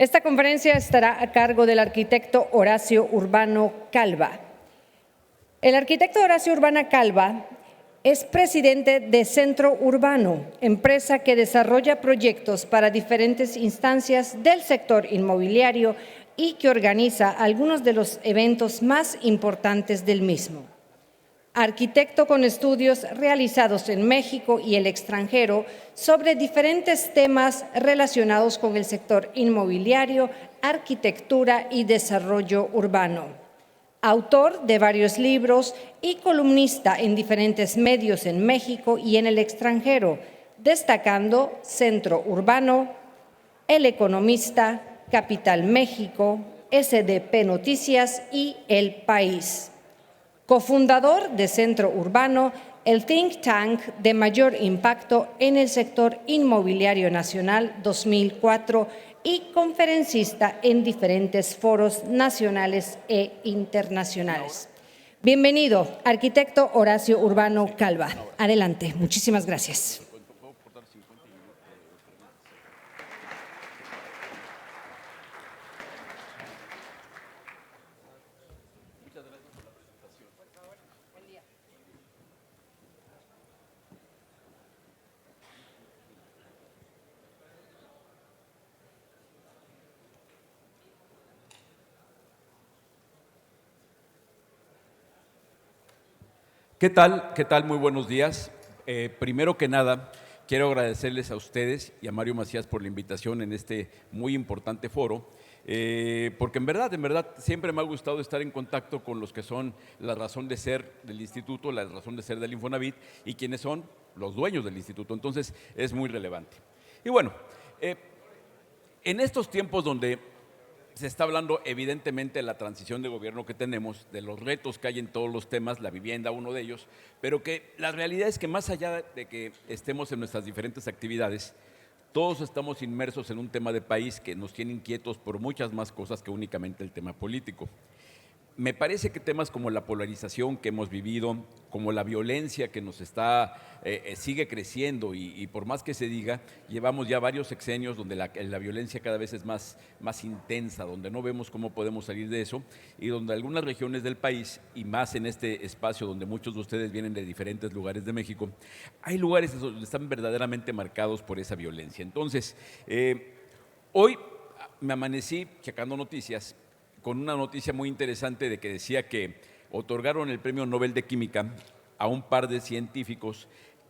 Esta conferencia estará a cargo del arquitecto Horacio Urbano Calva. El arquitecto Horacio Urbano Calva es presidente de Centro Urbano, empresa que desarrolla proyectos para diferentes instancias del sector inmobiliario y que organiza algunos de los eventos más importantes del mismo. Arquitecto con estudios realizados en México y el extranjero sobre diferentes temas relacionados con el sector inmobiliario, arquitectura y desarrollo urbano. Autor de varios libros y columnista en diferentes medios en México y en el extranjero, destacando Centro Urbano, El Economista, Capital México, SDP Noticias y El País. Cofundador de Centro Urbano, el think tank de mayor impacto en el sector inmobiliario nacional 2004 y conferencista en diferentes foros nacionales e internacionales. Bienvenido, arquitecto Horacio Urbano Calva. Adelante, muchísimas gracias. ¿Qué tal? ¿Qué tal? Muy buenos días. Primero que nada, quiero agradecerles a ustedes y a Mario Macías por la invitación en este muy importante foro, porque en verdad, siempre me ha gustado estar en contacto con los que son la razón de ser del instituto, la razón de ser del Infonavit y quienes son los dueños del instituto. Entonces, es muy relevante. Y bueno, en estos tiempos donde se está hablando evidentemente de la transición de gobierno que tenemos, de los retos que hay en todos los temas, la vivienda uno de ellos, pero que la realidad es que más allá de que estemos en nuestras diferentes actividades, todos estamos inmersos en un tema de país que nos tiene inquietos por muchas más cosas que únicamente el tema político. Me parece que temas como la polarización que hemos vivido, como la violencia que nos sigue creciendo y por más que se diga, llevamos ya varios sexenios donde la violencia cada vez es más intensa, donde no vemos cómo podemos salir de eso y donde algunas regiones del país, y más en este espacio donde muchos de ustedes vienen de diferentes lugares de México, hay lugares donde están verdaderamente marcados por esa violencia. Entonces, hoy me amanecí checando noticias con una noticia muy interesante de que decía que otorgaron el Premio Nobel de Química a un par de científicos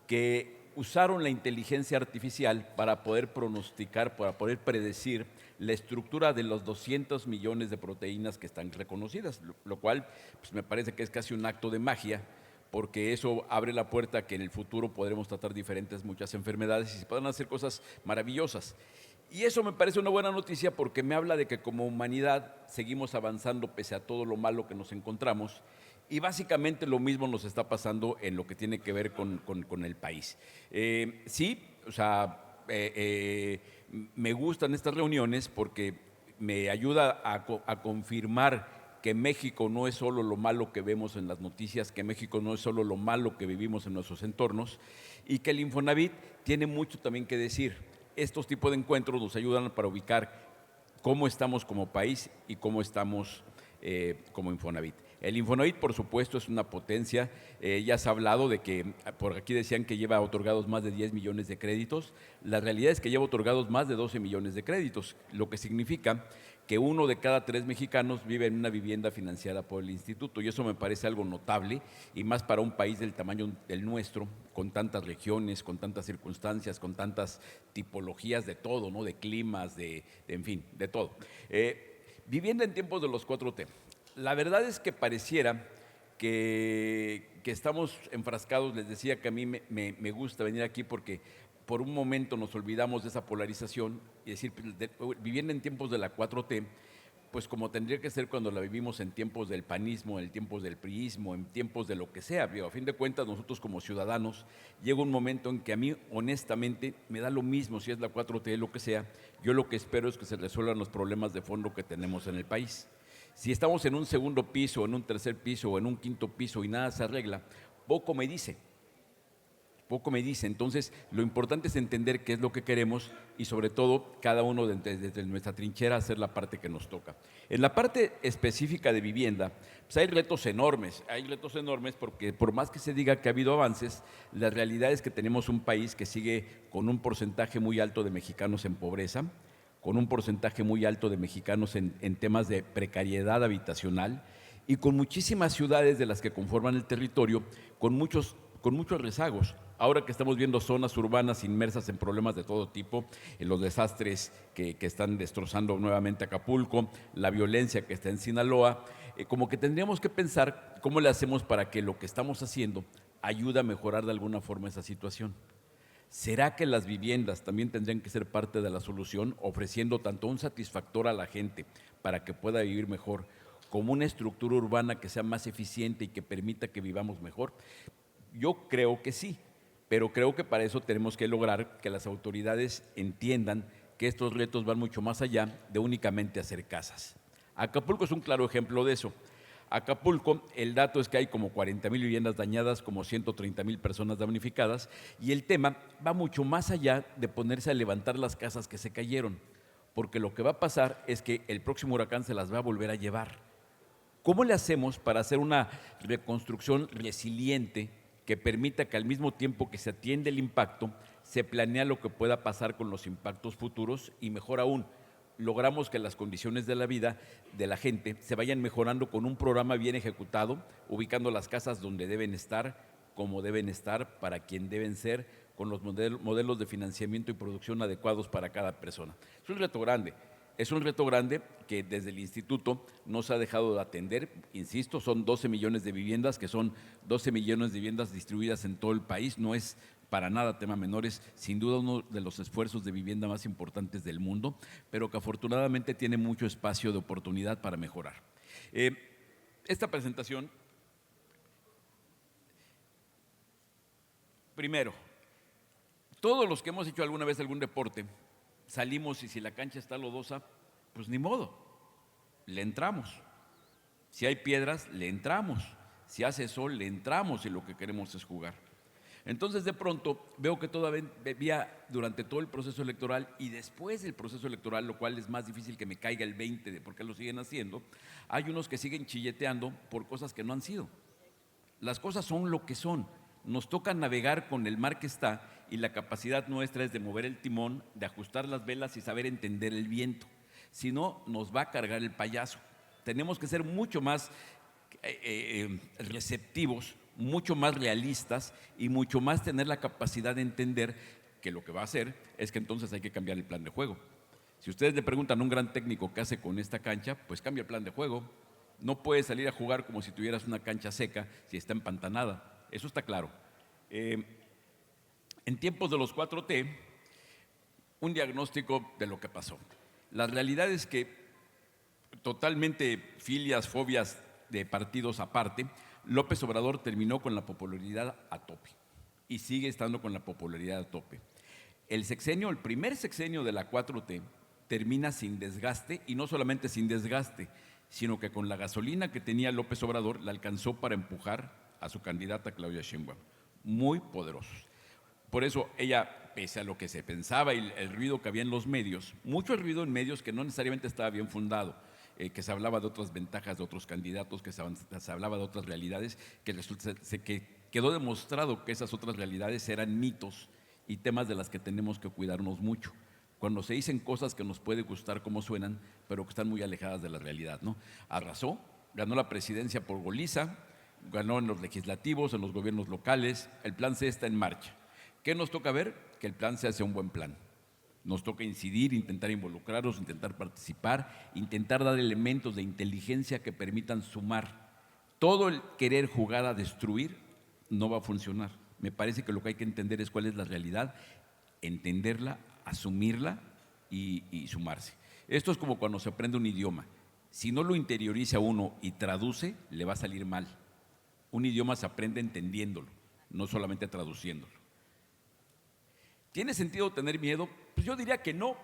que usaron la inteligencia artificial para poder pronosticar, para poder predecir la estructura de los 200 millones de proteínas que están reconocidas, lo cual pues, me parece que es casi un acto de magia, porque eso abre la puerta a que en el futuro podremos tratar muchas enfermedades y se puedan hacer cosas maravillosas. Y eso me parece una buena noticia porque me habla de que como humanidad seguimos avanzando pese a todo lo malo que nos encontramos y básicamente lo mismo nos está pasando en lo que tiene que ver con el país. Me gustan estas reuniones porque me ayuda a confirmar que México no es solo lo malo que vemos en las noticias, que México no es solo lo malo que vivimos en nuestros entornos y que el Infonavit tiene mucho también que decir. Estos tipos de encuentros nos ayudan para ubicar cómo estamos como país y cómo estamos como Infonavit. El Infonavit, por supuesto, es una potencia. Ya se ha hablado de que, por aquí decían que lleva otorgados más de 10 millones de créditos. La realidad es que lleva otorgados más de 12 millones de créditos, lo que significa que 1 de cada 3 mexicanos vive en una vivienda financiada por el instituto y eso me parece algo notable y más para un país del tamaño del nuestro, con tantas regiones, con tantas circunstancias, con tantas tipologías de todo, ¿no? De climas, en fin, de todo. Vivienda en tiempos de los 4T. La verdad es que pareciera que estamos enfrascados, les decía que a mí me gusta venir aquí porque por un momento nos olvidamos de esa polarización y decir, viviendo en tiempos de la 4T, pues como tendría que ser cuando la vivimos en tiempos del panismo, en tiempos del priismo, en tiempos de lo que sea. A fin de cuentas, nosotros como ciudadanos, llega un momento en que a mí, honestamente, me da lo mismo si es la 4T, lo que sea. Yo lo que espero es que se resuelvan los problemas de fondo que tenemos en el país. Si estamos en un segundo piso, en un tercer piso o en un quinto piso y nada se arregla, poco me dice. poco me dice. Entonces, lo importante es entender qué es lo que queremos y sobre todo cada uno desde nuestra trinchera hacer la parte que nos toca. En la parte específica de vivienda, pues hay retos enormes porque por más que se diga que ha habido avances, la realidad es que tenemos un país que sigue con un porcentaje muy alto de mexicanos en pobreza, con un porcentaje muy alto de mexicanos en temas de precariedad habitacional y con muchísimas ciudades de las que conforman el territorio con muchos rezagos. Ahora que estamos viendo zonas urbanas inmersas en problemas de todo tipo, en los desastres que están destrozando nuevamente Acapulco, la violencia que está en Sinaloa, como que tendríamos que pensar cómo le hacemos para que lo que estamos haciendo ayude a mejorar de alguna forma esa situación. ¿Será que las viviendas también tendrían que ser parte de la solución, ofreciendo tanto un satisfactor a la gente para que pueda vivir mejor, como una estructura urbana que sea más eficiente y que permita que vivamos mejor? Yo creo que sí, pero creo que para eso tenemos que lograr que las autoridades entiendan que estos retos van mucho más allá de únicamente hacer casas. Acapulco es un claro ejemplo de eso. Acapulco, el dato es que hay como 40,000 viviendas dañadas, como 130,000 personas damnificadas, y el tema va mucho más allá de ponerse a levantar las casas que se cayeron, porque lo que va a pasar es que el próximo huracán se las va a volver a llevar. ¿Cómo le hacemos para hacer una reconstrucción resiliente que permita que al mismo tiempo que se atiende el impacto, se planea lo que pueda pasar con los impactos futuros y mejor aún, logramos que las condiciones de la vida de la gente se vayan mejorando con un programa bien ejecutado, ubicando las casas donde deben estar, como deben estar, para quien deben ser, con los modelos de financiamiento y producción adecuados para cada persona? Es un reto grande. Es un reto grande que desde el instituto no se ha dejado de atender. Insisto, son 12 millones de viviendas, que son 12 millones de viviendas distribuidas en todo el país. No es para nada tema menor, es sin duda uno de los esfuerzos de vivienda más importantes del mundo, pero que afortunadamente tiene mucho espacio de oportunidad para mejorar. Esta presentación, primero, todos los que hemos hecho alguna vez algún deporte, salimos y si la cancha está lodosa, pues ni modo, le entramos. Si hay piedras, le entramos. Si hace sol, le entramos y lo que queremos es jugar. Entonces de pronto veo que todavía durante todo el proceso electoral y después del proceso electoral, lo cual es más difícil que me caiga el 20 de por qué lo siguen haciendo, hay unos que siguen chilleteando por cosas que no han sido. Las cosas son lo que son. Nos toca navegar con el mar que está y la capacidad nuestra es de mover el timón, de ajustar las velas y saber entender el viento. Si no, nos va a cargar el payaso. Tenemos que ser mucho más receptivos, mucho más realistas y mucho más tener la capacidad de entender que lo que va a hacer es que entonces hay que cambiar el plan de juego. Si ustedes le preguntan a un gran técnico qué hace con esta cancha, pues cambia el plan de juego. No puedes salir a jugar como si tuvieras una cancha seca si está empantanada. Eso está claro. En tiempos de los 4T, un diagnóstico de lo que pasó. La realidad es que totalmente filias, fobias de partidos aparte, López Obrador terminó con la popularidad a tope y sigue estando con la popularidad a tope. El primer sexenio de la 4T termina sin desgaste y no solamente sin desgaste, sino que con la gasolina que tenía López Obrador la alcanzó para empujar a su candidata Claudia Sheinbaum. Muy poderosos. Por eso ella, pese a lo que se pensaba y el ruido que había en los medios, mucho ruido en medios que no necesariamente estaba bien fundado, que se hablaba de otras ventajas de otros candidatos, que se hablaba de otras realidades, que quedó demostrado que esas otras realidades eran mitos y temas de las que tenemos que cuidarnos mucho. Cuando se dicen cosas que nos puede gustar cómo suenan, pero que están muy alejadas de la realidad, ¿no? Arrasó, ganó la presidencia por goliza, ganó en los legislativos, en los gobiernos locales, el plan C está en marcha. ¿Qué nos toca ver? Que el plan C sea un buen plan. Nos toca incidir, intentar involucrarnos, intentar participar, intentar dar elementos de inteligencia que permitan sumar. Todo el querer jugar a destruir no va a funcionar. Me parece que lo que hay que entender es cuál es la realidad, entenderla, asumirla y sumarse. Esto es como cuando se aprende un idioma. Si no lo interioriza uno y traduce, le va a salir mal. Un idioma se aprende entendiéndolo, no solamente traduciéndolo. ¿Tiene sentido tener miedo? Pues yo diría que no.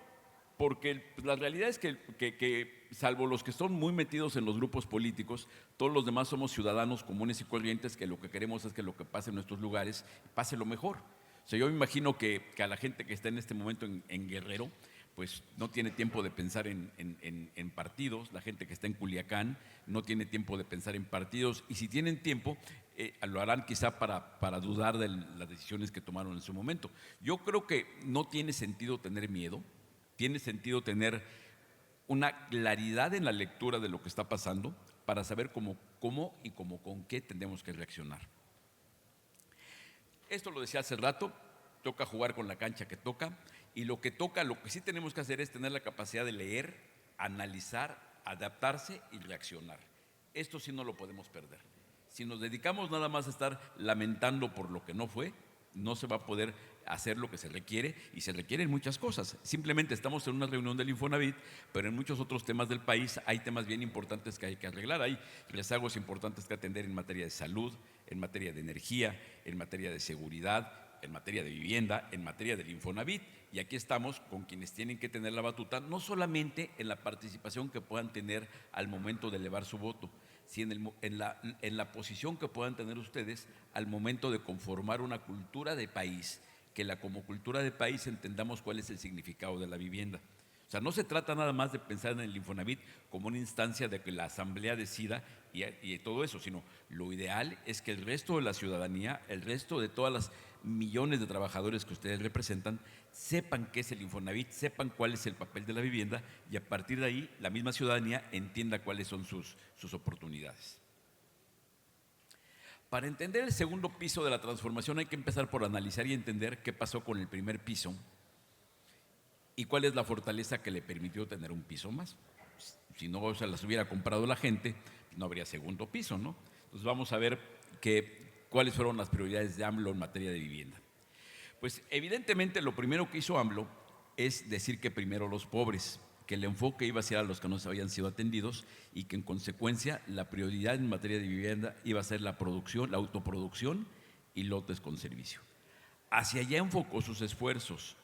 porque la realidad es que salvo los que son muy metidos en los grupos políticos, todos los demás somos ciudadanos comunes y corrientes que lo que queremos es que lo que pase en nuestros lugares pase lo mejor. O sea, yo me imagino que a la gente que está en este momento en Guerrero, pues no tiene tiempo de pensar en partidos, la gente que está en Culiacán no tiene tiempo de pensar en partidos, y si tienen tiempo, lo harán quizá para dudar de las decisiones que tomaron en su momento. Yo creo que no tiene sentido tener miedo, tiene sentido tener una claridad en la lectura de lo que está pasando para saber cómo y con qué tenemos que reaccionar. Esto lo decía hace rato, toca jugar con la cancha que toca, y lo que sí tenemos que hacer es tener la capacidad de leer, analizar, adaptarse y reaccionar. Esto sí no lo podemos perder. Si nos dedicamos nada más a estar lamentando por lo que no fue, no se va a poder hacer lo que se requiere, y se requieren muchas cosas. Simplemente estamos en una reunión del Infonavit, pero en muchos otros temas del país hay temas bien importantes que hay que arreglar. Hay rezagos importantes que atender en materia de salud, en materia de energía, en materia de seguridad, en materia de vivienda, en materia del Infonavit. Y aquí estamos con quienes tienen que tener la batuta, no solamente en la participación que puedan tener al momento de elevar su voto, sino en la posición que puedan tener ustedes al momento de conformar una cultura de país, que como cultura de país entendamos cuál es el significado de la vivienda. O sea, no se trata nada más de pensar en el Infonavit como una instancia de que la asamblea decida y todo eso, sino lo ideal es que el resto de la ciudadanía, el resto de todas las millones de trabajadores que ustedes representan, sepan qué es el Infonavit, sepan cuál es el papel de la vivienda, y a partir de ahí la misma ciudadanía entienda cuáles son sus oportunidades. Para entender el segundo piso de la transformación hay que empezar por analizar y entender qué pasó con el primer piso y cuál es la fortaleza que le permitió tener un piso más. Si no se las hubiera comprado la gente, no habría segundo piso, ¿no? Entonces vamos a ver cuáles fueron las prioridades de AMLO en materia de vivienda. Pues evidentemente lo primero que hizo AMLO es decir que primero los pobres, que el enfoque iba a ser a los que no se habían sido atendidos, y que en consecuencia la prioridad en materia de vivienda iba a ser la producción, la autoproducción y lotes con servicio. Hacia allá enfocó sus esfuerzos.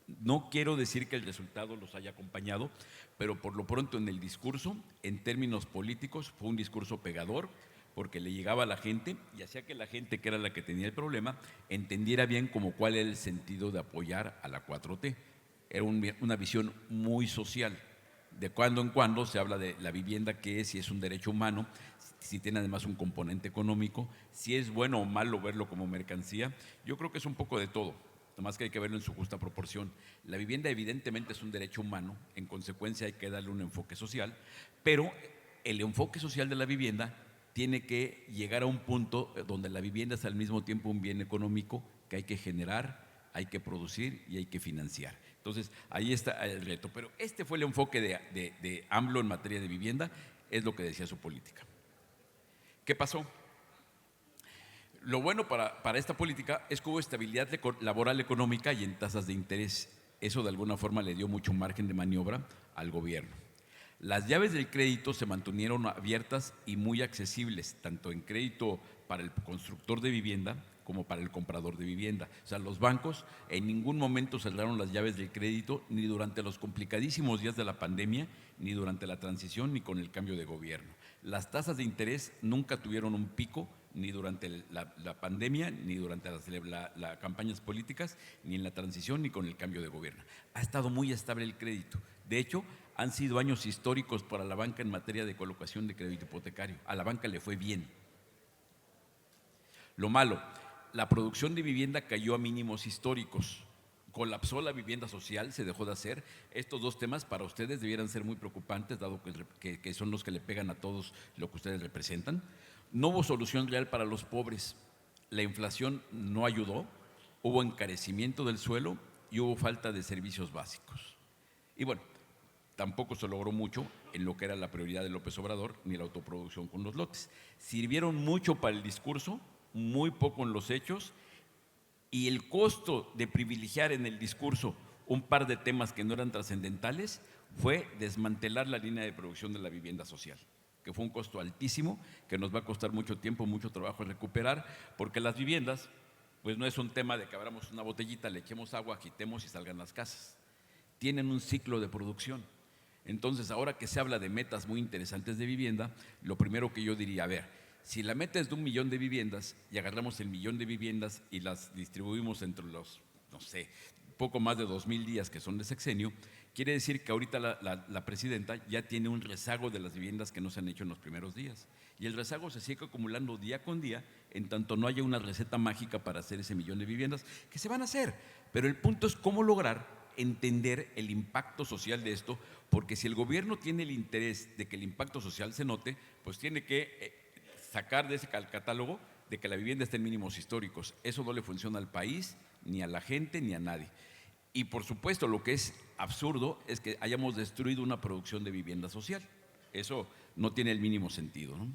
No quiero decir que el resultado los haya acompañado, pero por lo pronto en el discurso, en términos políticos, fue un discurso pegador, porque le llegaba a la gente y hacía que la gente, que era la que tenía el problema, entendiera bien cuál era el sentido de apoyar a la 4T. Era una visión muy social. De cuando en cuando se habla de la vivienda, qué es, si es un derecho humano, si tiene además un componente económico, si es bueno o malo verlo como mercancía. Yo creo que es un poco de todo, nomás que hay que verlo en su justa proporción. La vivienda evidentemente es un derecho humano, en consecuencia hay que darle un enfoque social, pero el enfoque social de la vivienda tiene que llegar a un punto donde la vivienda es al mismo tiempo un bien económico que hay que generar, hay que producir y hay que financiar. Entonces, ahí está el reto. Pero este fue el enfoque de AMLO en materia de vivienda, es lo que decía su política. ¿Qué pasó? Lo bueno para esta política es que hubo estabilidad laboral, económica y en tasas de interés. Eso de alguna forma le dio mucho margen de maniobra al gobierno. Las llaves del crédito se mantuvieron abiertas y muy accesibles, tanto en crédito para el constructor de vivienda como para el comprador de vivienda. O sea, los bancos en ningún momento cerraron las llaves del crédito, ni durante los complicadísimos días de la pandemia, ni durante la transición, ni con el cambio de gobierno. Las tasas de interés nunca tuvieron un pico, ni durante la pandemia, ni durante las campañas políticas, ni en la transición, ni con el cambio de gobierno. Ha estado muy estable el crédito. De hecho, han sido años históricos para la banca en materia de colocación de crédito hipotecario. A la banca le fue bien. Lo malo, la producción de vivienda cayó a mínimos históricos. Colapsó la vivienda social, se dejó de hacer. Estos dos temas para ustedes debieran ser muy preocupantes, dado que son los que le pegan a todos lo que ustedes representan. No hubo solución real para los pobres. La inflación no ayudó, hubo encarecimiento del suelo y hubo falta de servicios básicos. Y bueno, tampoco se logró mucho en lo que era la prioridad de López Obrador, ni la autoproducción con los lotes. Sirvieron mucho para el discurso, muy poco en los hechos, y el costo de privilegiar en el discurso un par de temas que no eran trascendentales fue desmantelar la línea de producción de la vivienda social, que fue un costo altísimo, que nos va a costar mucho tiempo, mucho trabajo recuperar, porque las viviendas, pues no es un tema de que abramos una botellita, le echemos agua, agitemos y salgan las casas. tienen un ciclo de producción. Entonces, ahora que se habla de metas muy interesantes de vivienda, lo primero que yo diría, a ver, si la meta es de 1 millón de viviendas y agarramos el 1 millón de viviendas y las distribuimos entre los, no sé, poco más de 2,000 días que son de sexenio, quiere decir que ahorita la presidenta ya tiene un rezago de las viviendas que no se han hecho en los primeros días. Y el rezago se sigue acumulando día con día, en tanto no haya una receta mágica para hacer ese 1 millón de viviendas, que se van a hacer. Pero el punto es cómo lograr entender el impacto social de esto, porque si el gobierno tiene el interés de que el impacto social se note, pues tiene que sacar de ese catálogo de que la vivienda esté en mínimos históricos. Eso no le funciona al país, ni a la gente, ni a nadie. Y por supuesto, lo que es absurdo es que hayamos destruido una producción de vivienda social. Eso no tiene el mínimo sentido, ¿no?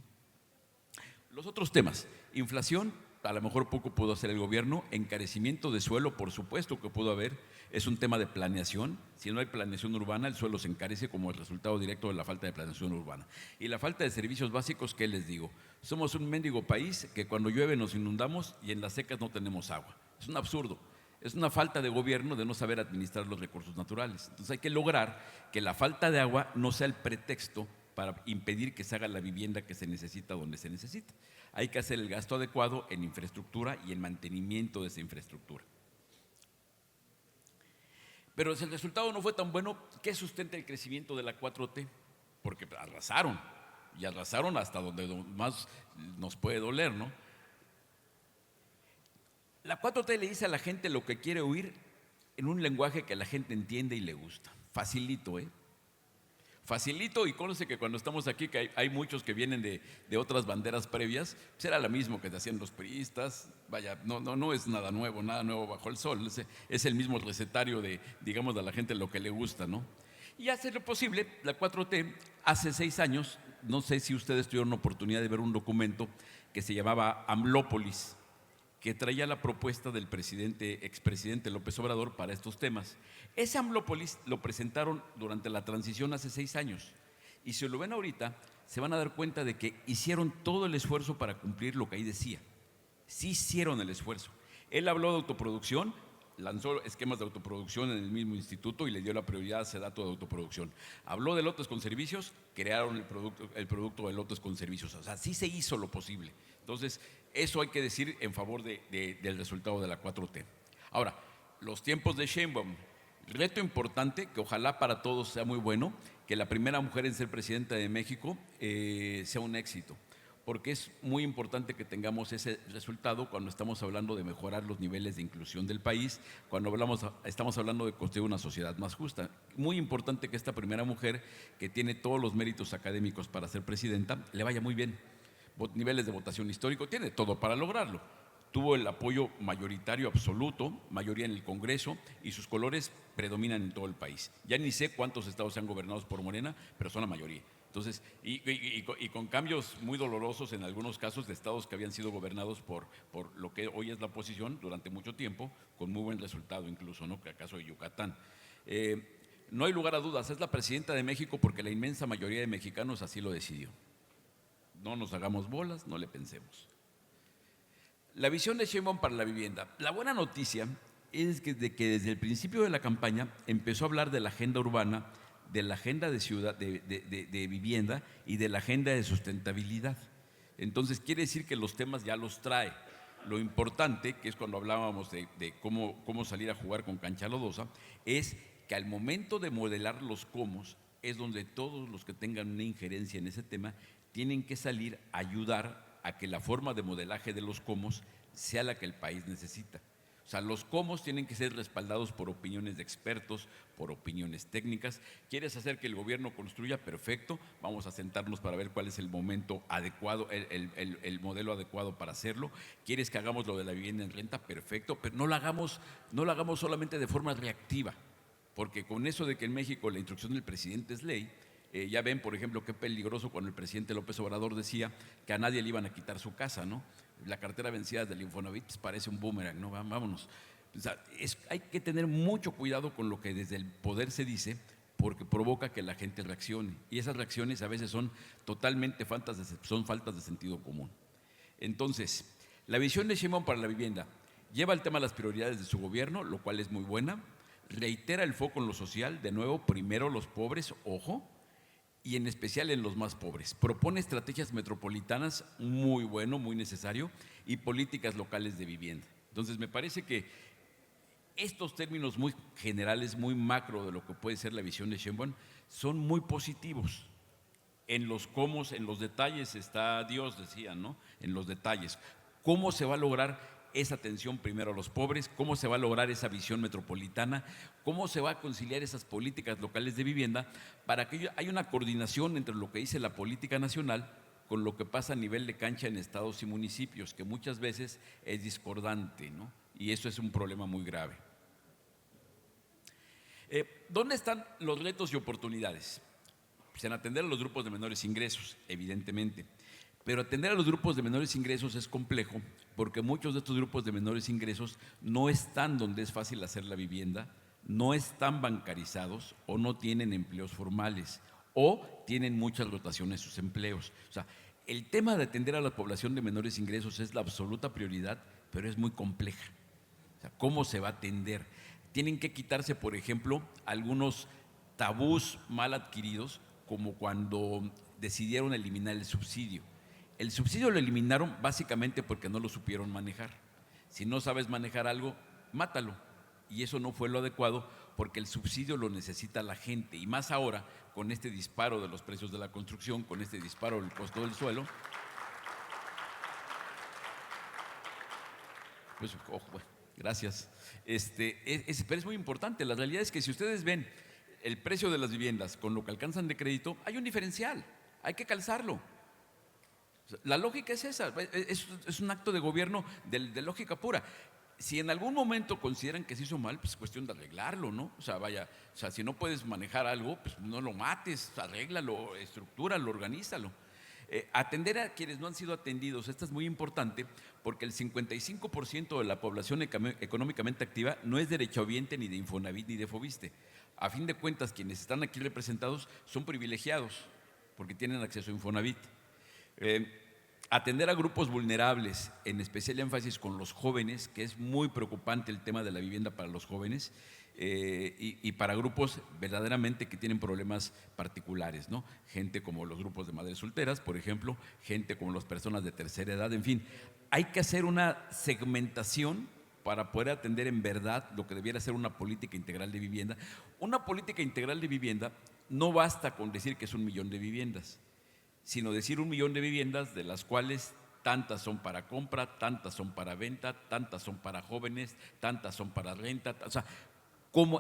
Los otros temas, inflación, a lo mejor poco pudo hacer el gobierno, encarecimiento de suelo, por supuesto que pudo haber, es un tema de planeación. Si no hay planeación urbana, el suelo se encarece como el resultado directo de la falta de planeación urbana. Y la falta de servicios básicos, ¿qué les digo? Somos un mendigo país que cuando llueve nos inundamos y en las secas no tenemos agua. Es un absurdo. Es una falta de gobierno de no saber administrar los recursos naturales. Entonces hay que lograr que la falta de agua no sea el pretexto para impedir que se haga la vivienda que se necesita donde se necesita. Hay que hacer el gasto adecuado en infraestructura y en mantenimiento de esa infraestructura. Pero si el resultado no fue tan bueno, ¿qué sustenta el crecimiento de la 4T? Porque arrasaron, y arrasaron hasta donde más nos puede doler, ¿no? La 4T le dice a la gente lo que quiere oír en un lenguaje que la gente entiende y le gusta. Facilito, ¿eh? Facilito, y conoce que cuando estamos aquí, que hay muchos que vienen de otras banderas previas, pues era lo mismo que te hacían los priistas. Vaya, no es nada nuevo bajo el sol. Es el mismo recetario de, digamos, a la gente lo que le gusta, ¿no? Y hace lo posible, la 4T, hace 6 años, no sé si ustedes tuvieron oportunidad de ver un documento que se llamaba AMLópolis, que traía la propuesta del expresidente López Obrador para estos temas. Ese AMLópolis lo presentaron durante la transición hace 6 años. Y si lo ven ahorita, se van a dar cuenta de que hicieron todo el esfuerzo para cumplir lo que ahí decía. Sí hicieron el esfuerzo. Él habló de autoproducción, lanzó esquemas de autoproducción en el mismo instituto y le dio la prioridad a ese dato de autoproducción. Habló de lotes con servicios, crearon el producto de lotes con servicios. O sea, sí se hizo lo posible. Entonces, eso hay que decir en favor del resultado de la 4T. Ahora, los tiempos de Sheinbaum, reto importante que ojalá para todos sea muy bueno, que la primera mujer en ser presidenta de México sea un éxito, porque es muy importante que tengamos ese resultado cuando estamos hablando de mejorar los niveles de inclusión del país, cuando estamos hablando de construir una sociedad más justa. Muy importante que esta primera mujer, que tiene todos los méritos académicos para ser presidenta, le vaya muy bien. Niveles de votación histórico, tiene todo para lograrlo. Tuvo el apoyo mayoritario absoluto, mayoría en el Congreso, y sus colores predominan en todo el país. Ya ni sé cuántos estados sean gobernados por Morena, pero son la mayoría. Entonces, y con cambios muy dolorosos en algunos casos de estados que habían sido gobernados por lo que hoy es la oposición durante mucho tiempo, con muy buen resultado incluso, ¿no? Que acaso de Yucatán. No hay lugar a dudas, es la presidenta de México porque la inmensa mayoría de mexicanos así lo decidió. No nos hagamos bolas, no le pensemos. La visión de Sheinbaum para la vivienda. La buena noticia es que desde el principio de la campaña empezó a hablar de la agenda urbana, de la agenda de ciudad, de vivienda y de la agenda de sustentabilidad. Entonces quiere decir que los temas ya los trae. Lo importante, que es cuando hablábamos de cómo salir a jugar con cancha lodosa, es que al momento de modelar los cómo es donde todos los que tengan una injerencia en ese tema tienen que salir a ayudar a que la forma de modelaje de los cómo sea la que el país necesita. O sea, los cómo tienen que ser respaldados por opiniones de expertos, por opiniones técnicas. ¿Quieres hacer que el gobierno construya? Perfecto, vamos a sentarnos para ver cuál es el momento adecuado, el modelo adecuado para hacerlo. ¿Quieres que hagamos lo de la vivienda en renta? Perfecto, pero no lo hagamos solamente de forma reactiva, porque con eso de que en México la instrucción del presidente es ley, ya ven, por ejemplo, qué peligroso cuando el presidente López Obrador decía que a nadie le iban a quitar su casa, ¿no? La cartera vencida del Infonavit pues, parece un boomerang, ¿no? Vámonos. O sea, hay que tener mucho cuidado con lo que desde el poder se dice, porque provoca que la gente reaccione. Y esas reacciones a veces son totalmente faltas de sentido común. Entonces, la visión de Sheinbaum para la vivienda lleva el tema a las prioridades de su gobierno, lo cual es muy buena. reitera el foco en lo social, de nuevo, primero los pobres, ojo, y en especial en los más pobres. Propone estrategias metropolitanas, muy bueno, muy necesario, y políticas locales de vivienda. Entonces, me parece que estos términos muy generales, muy macro de lo que puede ser la visión de Sheinbaum, son muy positivos. En los cómo, en los detalles está Dios, decían, ¿no? En los detalles. ¿Cómo se va a lograr esa atención primero a los pobres? ¿Cómo se va a lograr esa visión metropolitana? ¿Cómo se va a conciliar esas políticas locales de vivienda para que haya una coordinación entre lo que dice la política nacional con lo que pasa a nivel de cancha en estados y municipios, que muchas veces es discordante, ¿no? Y eso es un problema muy grave. ¿Dónde están los retos y oportunidades? Pues en atender a los grupos de menores ingresos, evidentemente. Pero atender a los grupos de menores ingresos es complejo porque muchos de estos grupos de menores ingresos no están donde es fácil hacer la vivienda, no están bancarizados o no tienen empleos formales o tienen muchas rotaciones en sus empleos. O sea, el tema de atender a la población de menores ingresos es la absoluta prioridad, pero es muy compleja. O sea, ¿cómo se va a atender? Tienen que quitarse, por ejemplo, algunos tabús mal adquiridos, como cuando decidieron eliminar el subsidio. El subsidio lo eliminaron básicamente porque no lo supieron manejar. Si no sabes manejar algo, mátalo. Y eso no fue lo adecuado porque el subsidio lo necesita la gente. Y más ahora, con este disparo de los precios de la construcción, con este disparo del costo del suelo, pues, ojo, bueno, gracias. Pero es muy importante. La realidad es que si ustedes ven el precio de las viviendas con lo que alcanzan de crédito, hay un diferencial, hay que calzarlo. La lógica es esa, es un acto de gobierno de lógica pura. Si en algún momento consideran que se hizo mal, pues es cuestión de arreglarlo, ¿no? O sea, si no puedes manejar algo, pues no lo mates, arréglalo, estructúralo, organízalo. Atender a quienes no han sido atendidos, esto es muy importante porque el 55% de la población económicamente activa no es derechohabiente ni de Infonavit ni de Fobiste. A fin de cuentas, quienes están aquí representados son privilegiados porque tienen acceso a Infonavit. Atender a grupos vulnerables, en especial énfasis con los jóvenes, que es muy preocupante el tema de la vivienda para los jóvenes y para grupos verdaderamente que tienen problemas particulares, ¿no? Gente como los grupos de madres solteras, por ejemplo, gente como las personas de tercera edad, en fin. Hay que hacer una segmentación para poder atender en verdad lo que debiera ser una política integral de vivienda. Una política integral de vivienda no basta con decir que es 1 millón de viviendas, sino decir 1 millón de viviendas de las cuales tantas son para compra, tantas son para venta, tantas son para jóvenes, tantas son para renta. O sea,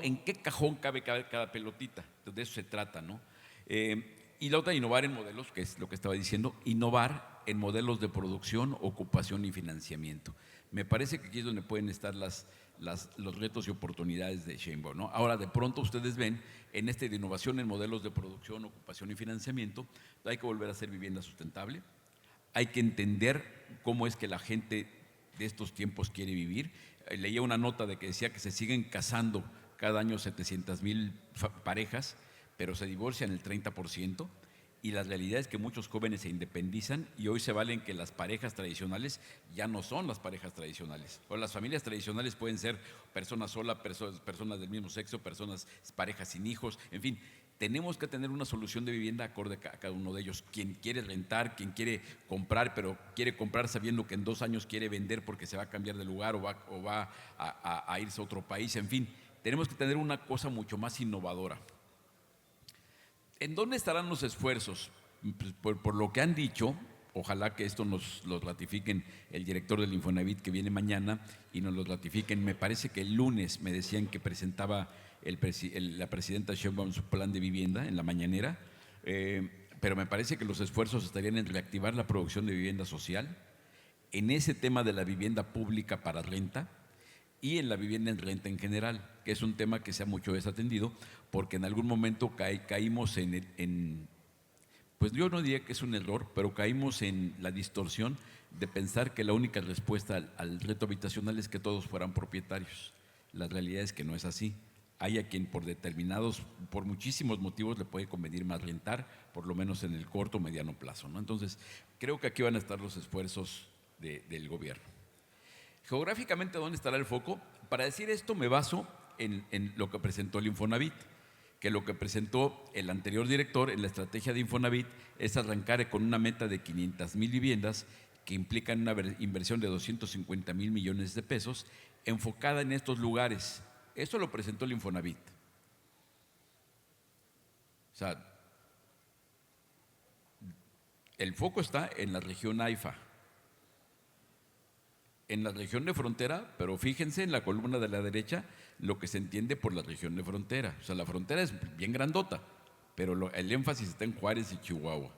¿en qué cajón cabe cada pelotita? Entonces, de eso se trata, ¿no? Y la otra, innovar en modelos, que es lo que estaba diciendo, innovar en modelos de producción, ocupación y financiamiento. Me parece que aquí es donde pueden estar los retos y oportunidades de Sheinbaum, ¿no? Ahora, de pronto ustedes ven en de innovación en modelos de producción, ocupación y financiamiento, hay que volver a hacer vivienda sustentable, hay que entender cómo es que la gente de estos tiempos quiere vivir. Leía una nota de que decía que se siguen casando cada año 700,000 parejas, pero se divorcian el 30%. Y la realidad es que muchos jóvenes se independizan y hoy se valen que las parejas tradicionales ya no son las parejas tradicionales. O las familias tradicionales pueden ser personas solas, personas del mismo sexo, parejas sin hijos, en fin. Tenemos que tener una solución de vivienda acorde a cada uno de ellos. Quien quiere rentar, quien quiere comprar, pero quiere comprar sabiendo que en 2 años quiere vender porque se va a cambiar de lugar o va a irse a otro país, en fin. Tenemos que tener una cosa mucho más innovadora. ¿En dónde estarán los esfuerzos? Por lo que han dicho, ojalá que esto nos lo ratifiquen el director del Infonavit que viene mañana y nos lo ratifiquen. Me parece que el lunes me decían que presentaba la presidenta Sheinbaum su plan de vivienda en la mañanera, pero me parece que los esfuerzos estarían en reactivar la producción de vivienda social, en ese tema de la vivienda pública para renta, y en la vivienda en renta en general, que es un tema que se ha mucho desatendido, porque en algún momento caímos pues yo no diría que es un error, pero caímos en la distorsión de pensar que la única respuesta al reto habitacional es que todos fueran propietarios. La realidad es que no es así. Hay a quien por muchísimos motivos le puede convenir más rentar, por lo menos en el corto o mediano plazo, ¿no? Entonces, creo que aquí van a estar los esfuerzos del gobierno. Geográficamente, ¿dónde estará el foco? Para decir esto me baso en lo que presentó el Infonavit, que lo que presentó el anterior director en la estrategia de Infonavit es arrancar con una meta de 500,000 viviendas que implican una inversión de 250,000 millones de pesos enfocada en estos lugares. Eso lo presentó el Infonavit. O sea, el foco está en la región AIFA, en la región de frontera, pero fíjense en la columna de la derecha lo que se entiende por la región de frontera. O sea, la frontera es bien grandota, pero el énfasis está en Juárez y Chihuahua.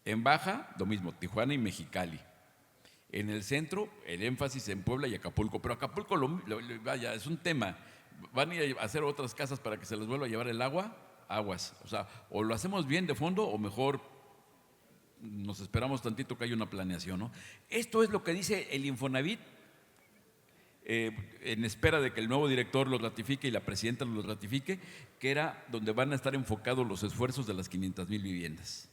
En baja, lo mismo, Tijuana y Mexicali. En el centro, el énfasis en Puebla y Acapulco. Pero Acapulco, vaya, es un tema. ¿Van a ir a hacer otras casas para que se les vuelva a llevar el agua? Aguas. O sea, o lo hacemos bien de fondo o mejor nos esperamos tantito que haya una planeación, ¿no? Esto es lo que dice el Infonavit, en espera de que el nuevo director lo ratifique y la presidenta lo ratifique, que era donde van a estar enfocados los esfuerzos de las 500,000 viviendas.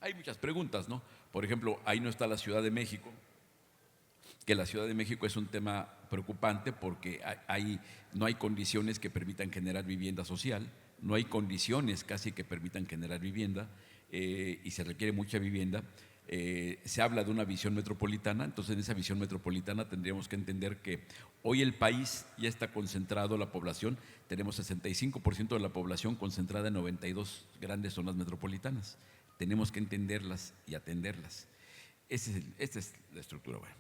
Hay muchas preguntas, ¿no? Por ejemplo, ahí no está la Ciudad de México, que la Ciudad de México es un tema preocupante porque no hay condiciones que permitan generar vivienda social, no hay condiciones casi que permitan generar vivienda y se requiere mucha vivienda. Se habla de una visión metropolitana, entonces en esa visión metropolitana tendríamos que entender que hoy el país ya está concentrado, la población, tenemos 65% de la población concentrada en 92 grandes zonas metropolitanas. Tenemos que entenderlas y atenderlas. Esta es la estructura. Bueno.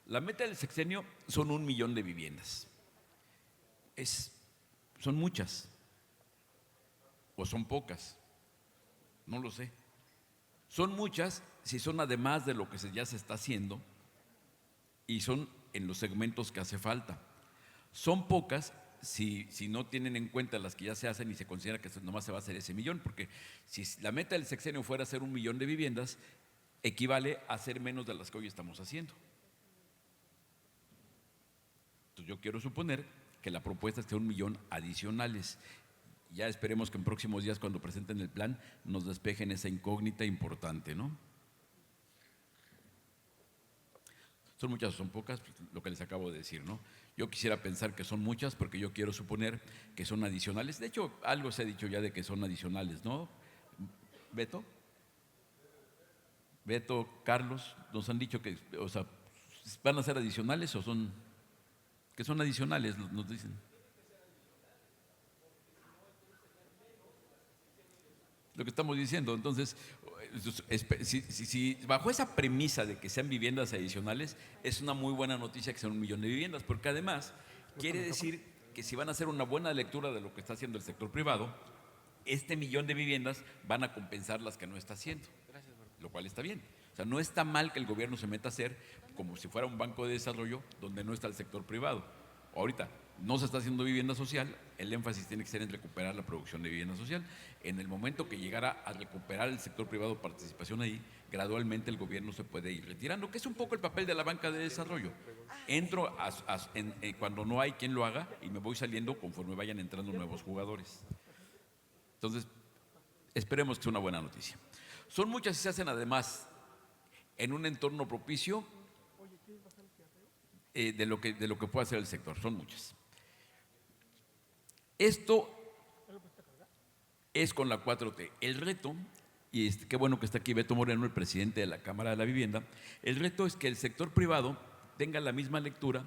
La meta del sexenio son 1 millón de viviendas. Son muchas o son pocas, no lo sé. Son muchas si son además de lo que ya se está haciendo y son en los segmentos que hace falta. Son pocas si no tienen en cuenta las que ya se hacen y se considera que nomás se va a hacer ese millón, porque si la meta del sexenio fuera hacer 1 millón de viviendas, equivale a hacer menos de las que hoy estamos haciendo. Entonces yo quiero suponer que la propuesta esté 1 millón adicionales. Ya esperemos que en próximos días, cuando presenten el plan, nos despejen esa incógnita importante, ¿no? ¿Son muchas o son pocas? Lo que les acabo de decir, ¿no? Yo quisiera pensar que son muchas porque yo quiero suponer que son adicionales. De hecho, algo se ha dicho ya de que son adicionales, ¿no? Beto, Carlos, nos han dicho que, o sea, ¿van a ser adicionales o son que son adicionales? Nos dicen. Lo que estamos diciendo. Entonces, si bajo esa premisa de que sean viviendas adicionales, es una muy buena noticia que sean 1 millón de viviendas, porque además quiere decir que si van a hacer una buena lectura de lo que está haciendo el sector privado, este 1 millón de viviendas van a compensar las que no está haciendo, lo cual está bien. O sea, no está mal que el gobierno se meta a hacer como si fuera un banco de desarrollo donde no está el sector privado. Ahorita no se está haciendo vivienda social, el énfasis tiene que ser en recuperar la producción de vivienda social. En el momento que llegara a recuperar el sector privado participación ahí, gradualmente el gobierno se puede ir retirando, que es un poco el papel de la banca de desarrollo. Entro cuando no hay quien lo haga y me voy saliendo conforme vayan entrando nuevos jugadores. Entonces, esperemos que sea una buena noticia. Son muchas y se hacen además en un entorno propicio de lo que puede hacer el sector, son muchas. Esto es con la 4T. El reto, y qué bueno que está aquí Beto Moreno, el presidente de la Cámara de la Vivienda, el reto es que el sector privado tenga la misma lectura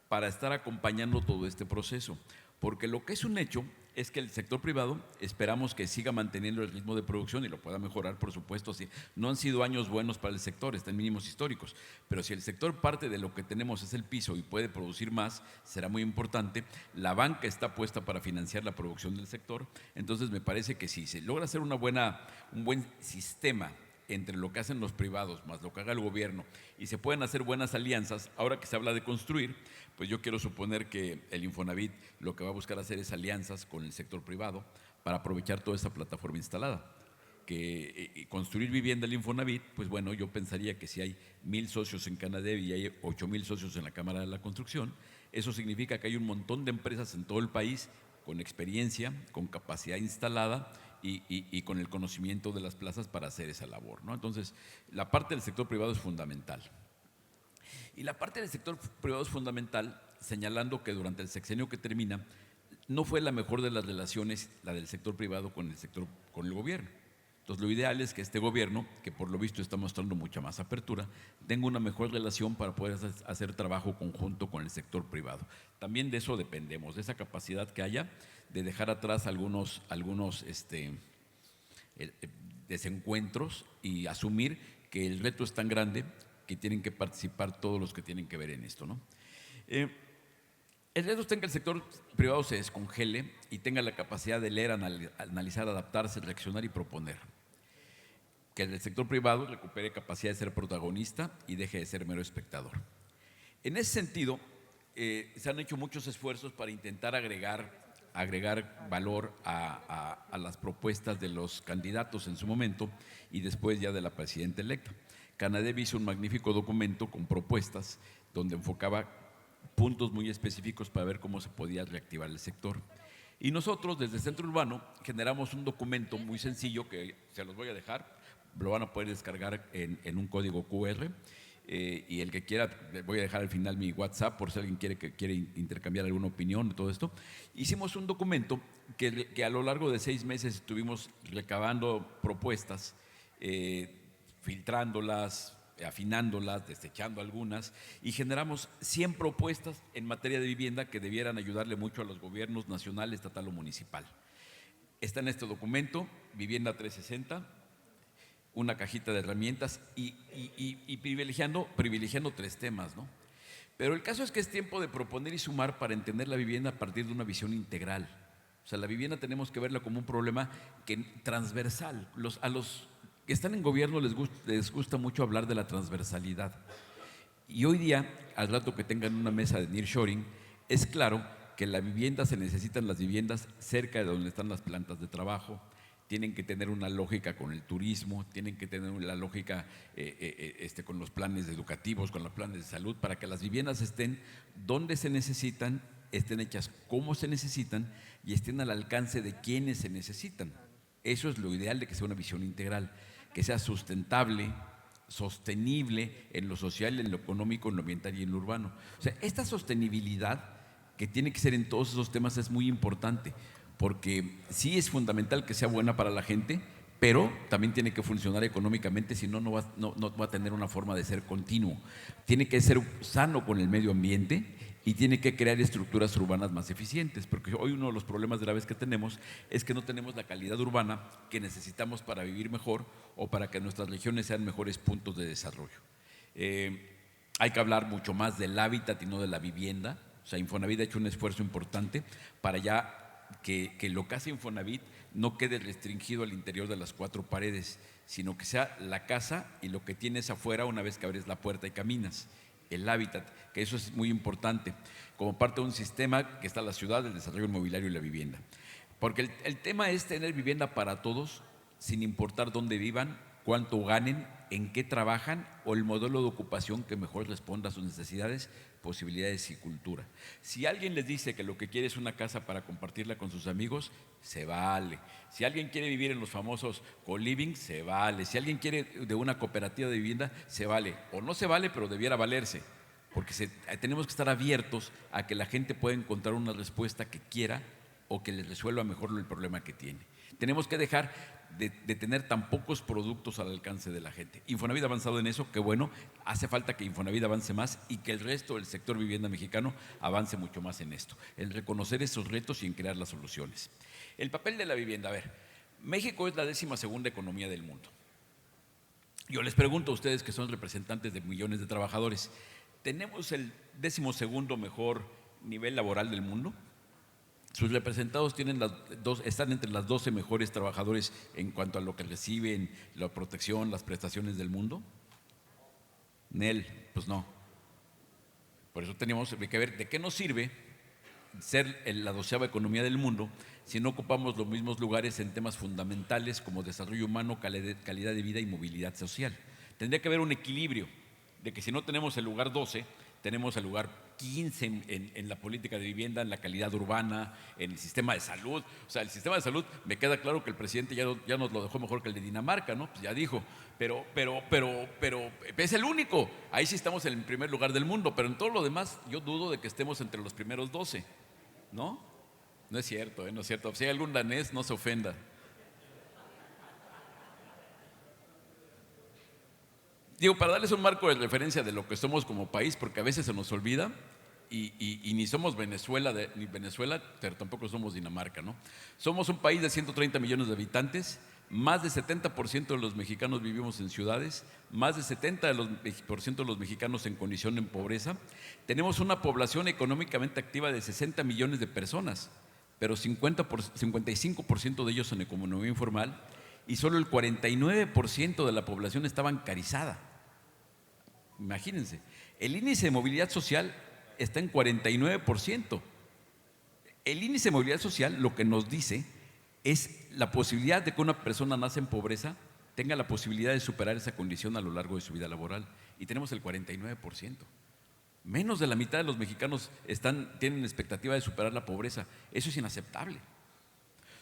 para estar acompañando todo este proceso. Porque lo que es un hecho es que el sector privado esperamos que siga manteniendo el ritmo de producción y lo pueda mejorar, por supuesto. Si no han sido años buenos para el sector, están en mínimos históricos, pero si el sector parte de lo que tenemos es el piso y puede producir más, será muy importante. La banca está puesta para financiar la producción del sector, entonces me parece que si se logra hacer un buen sistema entre lo que hacen los privados más lo que haga el gobierno y se pueden hacer buenas alianzas, ahora que se habla de construir, pues yo quiero suponer que el Infonavit lo que va a buscar hacer es alianzas con el sector privado para aprovechar toda esa plataforma instalada. Que construir vivienda del Infonavit, pues bueno, yo pensaría que si hay 1,000 socios en Canadevi y hay 8,000 socios en la Cámara de la Construcción, eso significa que hay un montón de empresas en todo el país con experiencia, con capacidad instalada y con el conocimiento de las plazas para hacer esa labor, ¿no? Entonces, la parte del sector privado es fundamental. Y la parte del sector privado es fundamental, señalando que durante el sexenio que termina no fue la mejor de las relaciones la del sector privado con el gobierno. Entonces, lo ideal es que este gobierno, que por lo visto está mostrando mucha más apertura, tenga una mejor relación para poder hacer trabajo conjunto con el sector privado. También de eso dependemos, de esa capacidad que haya de dejar atrás algunos desencuentros y asumir que el reto es tan grande que tienen que participar todos los que tienen que ver en esto, ¿no? El reto está en que el sector privado se descongele y tenga la capacidad de leer, analizar, adaptarse, reaccionar y proponer. Que el sector privado recupere capacidad de ser protagonista y deje de ser mero espectador. En ese sentido, se han hecho muchos esfuerzos para intentar agregar valor a las propuestas de los candidatos en su momento y después ya de la presidenta electa. Canadevi hizo un magnífico documento con propuestas donde enfocaba puntos muy específicos para ver cómo se podía reactivar el sector. Y nosotros desde Centro Urbano generamos un documento muy sencillo que se los voy a dejar, lo van a poder descargar en un código QR y el que quiera, voy a dejar al final mi WhatsApp por si alguien quiere intercambiar alguna opinión de todo esto. Hicimos un documento que a lo largo de 6 meses estuvimos recabando propuestas, filtrándolas, afinándolas, desechando algunas y generamos 100 propuestas en materia de vivienda que debieran ayudarle mucho a los gobiernos nacional, estatal o municipal. Está en este documento, Vivienda 360, una cajita de herramientas y privilegiando 3 temas, ¿no? Pero el caso es que es tiempo de proponer y sumar para entender la vivienda a partir de una visión integral. O sea, la vivienda tenemos que verla como un problema transversal. A los que están en gobierno les gusta mucho hablar de la transversalidad. Y hoy día, al rato que tengan una mesa de nearshoring, es claro que la vivienda se necesitan las viviendas cerca de donde están las plantas de trabajo, tienen que tener una lógica con el turismo, tienen que tener una lógica con los planes educativos, con los planes de salud, para que las viviendas estén donde se necesitan, estén hechas como se necesitan y estén al alcance de quienes se necesitan. Eso es lo ideal de que sea una visión integral, que sea sustentable, sostenible en lo social, en lo económico, en lo ambiental y en lo urbano. O sea, esta sostenibilidad que tiene que ser en todos esos temas es muy importante, porque sí es fundamental que sea buena para la gente, pero también tiene que funcionar económicamente, si no, no va a tener una forma de ser continuo. Tiene que ser sano con el medio ambiente y tiene que crear estructuras urbanas más eficientes, porque hoy uno de los problemas graves que tenemos es que no tenemos la calidad urbana que necesitamos para vivir mejor o para que nuestras regiones sean mejores puntos de desarrollo. Hay que hablar mucho más del hábitat y no de la vivienda. O sea, Infonavit ha hecho un esfuerzo importante para ya que lo que hace Infonavit no quede restringido al interior de las 4 paredes, sino que sea la casa y lo que tienes afuera una vez que abres la puerta y caminas. El hábitat, que eso es muy importante, como parte de un sistema que está la ciudad, el desarrollo inmobiliario y la vivienda. Porque el tema es tener vivienda para todos, sin importar dónde vivan, cuánto ganen, en qué trabajan o el modelo de ocupación que mejor responda a sus necesidades, posibilidades y cultura. Si alguien les dice que lo que quiere es una casa para compartirla con sus amigos, se vale. Si alguien quiere vivir en los famosos co-living, se vale. Si alguien quiere de una cooperativa de vivienda, se vale. O no se vale, pero debiera valerse, porque tenemos que estar abiertos a que la gente pueda encontrar una respuesta que quiera o que les resuelva mejor el problema que tiene. Tenemos que dejar de tener tan pocos productos al alcance de la gente. Infonavit ha avanzado en eso, que bueno, hace falta que Infonavit avance más y que el resto del sector vivienda mexicano avance mucho más en esto, en reconocer esos retos y en crear las soluciones. El papel de la vivienda, a ver, México es la 12ª economía del mundo. Yo les pregunto a ustedes que son representantes de millones de trabajadores, ¿tenemos el 12º mejor nivel laboral del mundo? Sus representados están entre las 12 mejores trabajadores en cuanto a lo que reciben, la protección, las prestaciones del mundo. Nel, pues no. Por eso tenemos que ver de qué nos sirve ser la 12ª economía del mundo si no ocupamos los mismos lugares en temas fundamentales como desarrollo humano, calidad de vida y movilidad social. Tendría que haber un equilibrio de que si no tenemos el lugar 12, tenemos el lugar 15 en la política de vivienda, en la calidad urbana, en el sistema de salud. O sea, el sistema de salud, me queda claro que el presidente ya nos lo dejó mejor que el de Dinamarca, ¿no? Pues ya dijo, pero es el único. Ahí sí estamos en el primer lugar del mundo, pero en todo lo demás yo dudo de que estemos entre los primeros 12, ¿no? No es cierto, no es cierto. Si hay algún danés, no se ofenda. Digo, para darles un marco de referencia de lo que somos como país, porque a veces se nos olvida, y ni somos Venezuela, ni Venezuela, pero tampoco somos Dinamarca, ¿no? Somos un país de 130 millones de habitantes, más de 70% de los mexicanos vivimos en ciudades, más de 70% de los mexicanos en condición de pobreza. Tenemos una población económicamente activa de 60 millones de personas, pero 55% de ellos en economía informal, y solo el 49% de la población está bancarizada. Imagínense, el índice de movilidad social está en 49%. El índice de movilidad social lo que nos dice es la posibilidad de que una persona nace en pobreza tenga la posibilidad de superar esa condición a lo largo de su vida laboral. Y tenemos el 49%. Menos de la mitad de los mexicanos tienen expectativa de superar la pobreza. Eso es inaceptable.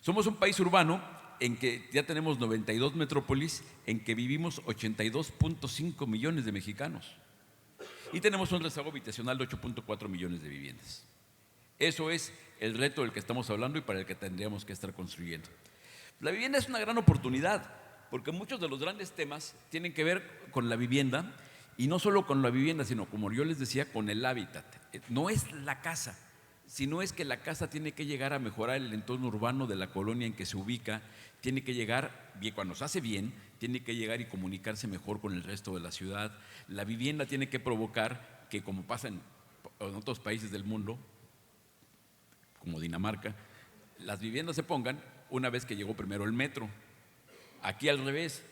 Somos un país urbano en que ya tenemos 92 metrópolis, en que vivimos 82.5 millones de mexicanos. Y tenemos un rezago habitacional de 8.4 millones de viviendas. Eso es el reto del que estamos hablando y para el que tendríamos que estar construyendo. La vivienda es una gran oportunidad, porque muchos de los grandes temas tienen que ver con la vivienda, y no solo con la vivienda, sino, como yo les decía, con el hábitat. No es la casa, sino es que la casa tiene que llegar a mejorar el entorno urbano de la colonia en que se ubica, tiene que llegar, bien, cuando se hace bien, tiene que llegar y comunicarse mejor con el resto de la ciudad. La vivienda tiene que provocar que, como pasa en otros países del mundo, como Dinamarca, las viviendas se pongan una vez que llegó primero el metro. Aquí al revés,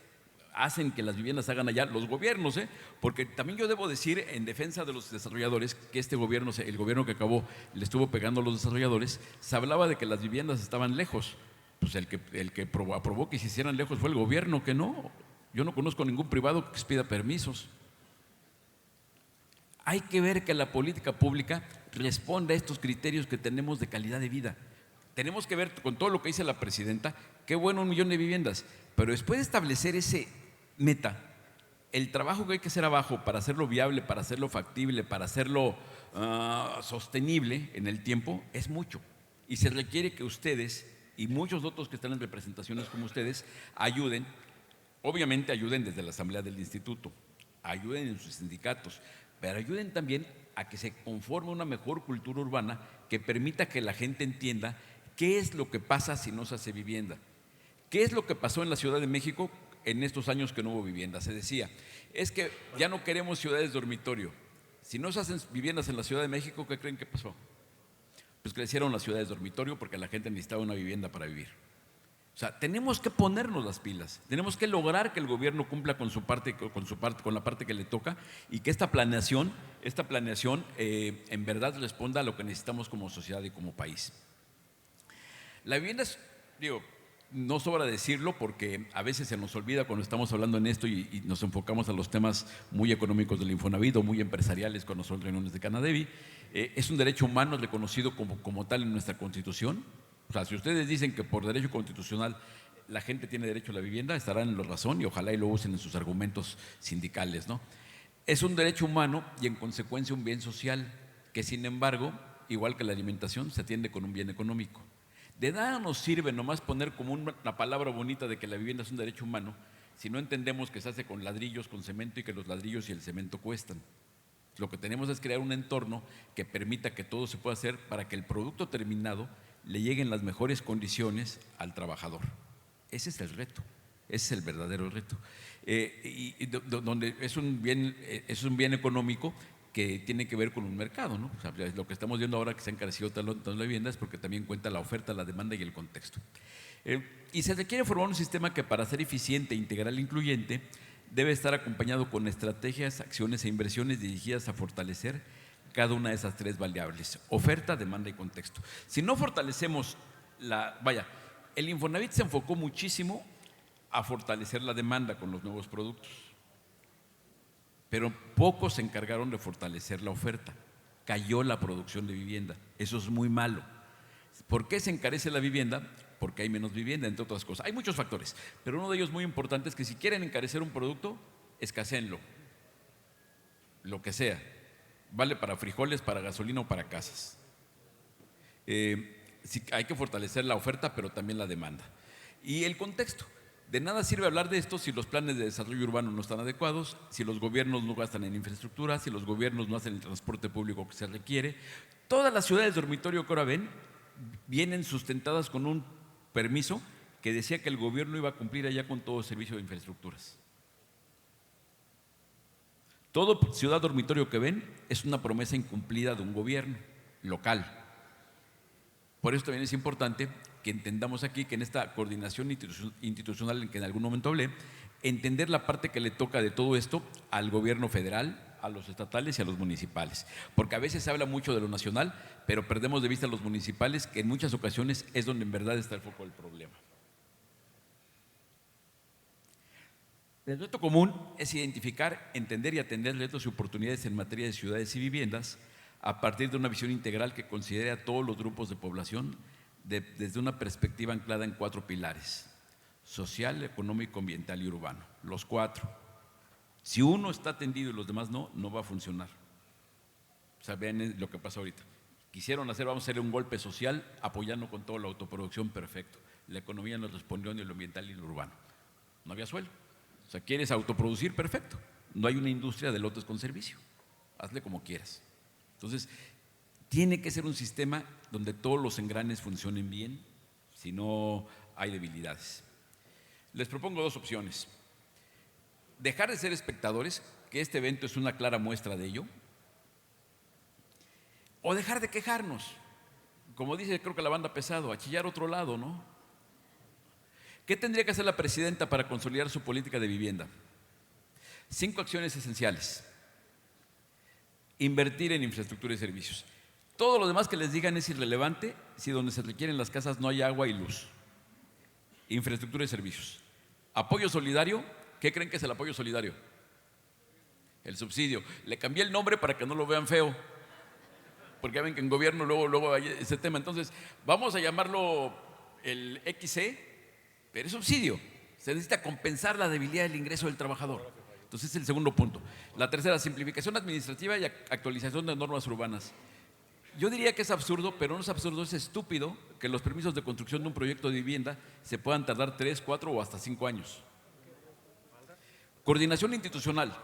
hacen que las viviendas hagan allá los gobiernos, porque también yo debo decir, en defensa de los desarrolladores, que este gobierno, el gobierno que acabó, le estuvo pegando a los desarrolladores. Se hablaba de que las viviendas estaban lejos. Pues el que aprobó que se hicieran lejos fue el gobierno, que no. Yo no conozco ningún privado que pida permisos. Hay que ver que la política pública responda a estos criterios que tenemos de calidad de vida. Tenemos que ver, con todo lo que dice la presidenta, qué bueno 1 millón de viviendas, pero después de establecer ese meta, el trabajo que hay que hacer abajo para hacerlo viable, para hacerlo factible, para hacerlo sostenible en el tiempo, es mucho. Y se requiere que ustedes y muchos otros que están en representaciones como ustedes ayuden. Obviamente ayuden desde la asamblea del instituto, ayuden en sus sindicatos, pero ayuden también a que se conforme una mejor cultura urbana que permita que la gente entienda qué es lo que pasa si no se hace vivienda. ¿Qué es lo que pasó en la Ciudad de México en estos años que no hubo vivienda? Se decía, es que ya no queremos ciudades dormitorio. Si no se hacen viviendas en la Ciudad de México, ¿qué creen que pasó? Pues crecieron las ciudades dormitorio porque la gente necesitaba una vivienda para vivir. O sea, tenemos que ponernos las pilas, tenemos que lograr que el gobierno cumpla con la parte que le toca, y que esta planeación en verdad responda a lo que necesitamos como sociedad y como país. La vivienda es, no sobra decirlo, porque a veces se nos olvida cuando estamos hablando en esto y nos enfocamos a los temas muy económicos del Infonavit o muy empresariales cuando son reuniones de Canadevi. Es un derecho humano reconocido como tal en nuestra Constitución. O sea, si ustedes dicen que por derecho constitucional la gente tiene derecho a la vivienda, estarán en la razón, y ojalá y lo usen en sus argumentos sindicales, ¿no? Es un derecho humano y en consecuencia un bien social que, sin embargo, igual que la alimentación, se atiende con un bien económico. De nada nos sirve nomás poner como una palabra bonita de que la vivienda es un derecho humano si no entendemos que se hace con ladrillos, con cemento, y que los ladrillos y el cemento cuestan. Lo que tenemos es crear un entorno que permita que todo se pueda hacer para que el producto terminado le llegue en las mejores condiciones al trabajador. Ese es el reto, ese es el verdadero reto. Donde es un bien económico que tiene que ver con un mercado, ¿no? O sea, lo que estamos viendo ahora, que se ha encarecido tanto la vivienda, es porque también cuenta la oferta, la demanda y el contexto. Y se requiere formar un sistema que, para ser eficiente, integral e incluyente, debe estar acompañado con estrategias, acciones e inversiones dirigidas a fortalecer cada una de esas 3 variables: oferta, demanda y contexto. Si no fortalecemos el Infonavit se enfocó muchísimo a fortalecer la demanda con los nuevos productos, pero pocos se encargaron de fortalecer la oferta. cayó la producción de vivienda. Eso es muy malo. ¿Por qué se encarece la vivienda? Porque hay menos vivienda, entre otras cosas. Hay muchos factores, pero uno de ellos muy importante es que si quieren encarecer un producto, escaséenlo, lo que sea. Vale para frijoles, para gasolina o para casas. Sí, hay que fortalecer la oferta, pero también la demanda. Y el contexto. De nada sirve hablar de esto si los planes de desarrollo urbano no están adecuados, si los gobiernos no gastan en infraestructura, si los gobiernos no hacen el transporte público que se requiere. Todas las ciudades dormitorio que ahora ven vienen sustentadas con un permiso que decía que el gobierno iba a cumplir allá con todo servicio de infraestructuras. Todo ciudad dormitorio que ven es una promesa incumplida de un gobierno local. Por eso también es importante que entendamos aquí que en esta coordinación institucional en que en algún momento hablé, entender la parte que le toca de todo esto al gobierno federal, a los estatales y a los municipales. Porque a veces se habla mucho de lo nacional, pero perdemos de vista a los municipales, que en muchas ocasiones es donde en verdad está el foco del problema. El reto común es identificar, entender y atender retos y oportunidades en materia de ciudades y viviendas a partir de una visión integral que considere a todos los grupos de población desde una perspectiva anclada en 4 pilares: social, económico, ambiental y urbano. Los 4. Si uno está atendido y los demás no, no va a funcionar. O sea, vean lo que pasa ahorita. Quisieron hacer, vamos a hacerle un golpe social apoyando con toda la autoproducción, perfecto. La economía no respondió ni lo ambiental ni lo urbano. No había suelo. O sea, ¿quieres autoproducir? Perfecto. No hay una industria de lotes con servicio. Hazle como quieras. Entonces, tiene que ser un sistema donde todos los engranes funcionen bien, si no hay debilidades. Les propongo 2 opciones. Dejar de ser espectadores, que este evento es una clara muestra de ello, o dejar de quejarnos. Como dice, creo que la banda Pesado, a chillar otro lado, ¿no? ¿Qué tendría que hacer la presidenta para consolidar su política de vivienda? 5 acciones esenciales. Invertir en infraestructura y servicios. Todo lo demás que les digan es irrelevante si donde se requieren las casas no hay agua y luz. Infraestructura y servicios. Apoyo solidario. ¿Qué creen que es el apoyo solidario? El subsidio. Le cambié el nombre para que no lo vean feo, porque ya ven que en gobierno luego hay ese tema. Entonces, vamos a llamarlo el XC, pero es subsidio. Se necesita compensar la debilidad del ingreso del trabajador. Entonces, es el segundo punto. La tercera, simplificación administrativa y actualización de normas urbanas. Yo diría que es absurdo, pero no es absurdo, es estúpido que los permisos de construcción de un proyecto de vivienda se puedan tardar 3, 4 o hasta 5 años. Coordinación institucional,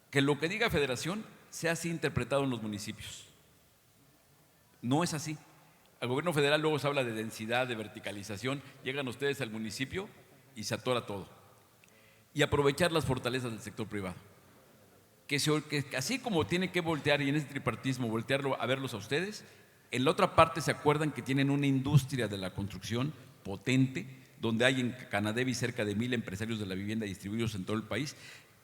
que lo que diga Federación sea así interpretado en los municipios. No es así. Al gobierno federal luego se habla de densidad, de verticalización, llegan ustedes al municipio y se atora todo. Y aprovechar las fortalezas del sector privado. Que así como tiene que voltear, y en ese tripartismo voltearlo a verlos a ustedes, en la otra parte se acuerdan que tienen una industria de la construcción potente, donde hay en Canadevi cerca de 1000 empresarios de la vivienda distribuidos en todo el país,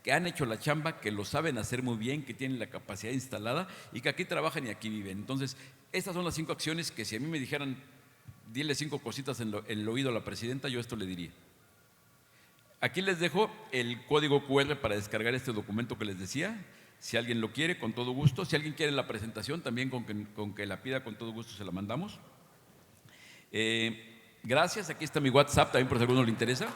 que han hecho la chamba, que lo saben hacer muy bien, que tienen la capacidad instalada y que aquí trabajan y aquí viven. Entonces, estas son las 5 acciones que si a mí me dijeran, dile 5 cositas en el oído a la presidenta, yo esto le diría. Aquí les dejo el código QR para descargar este documento que les decía. Si alguien lo quiere, con todo gusto. Si alguien quiere la presentación, también con que la pida, con todo gusto se la mandamos. Gracias. Aquí está mi WhatsApp, también por si a alguno le interesa.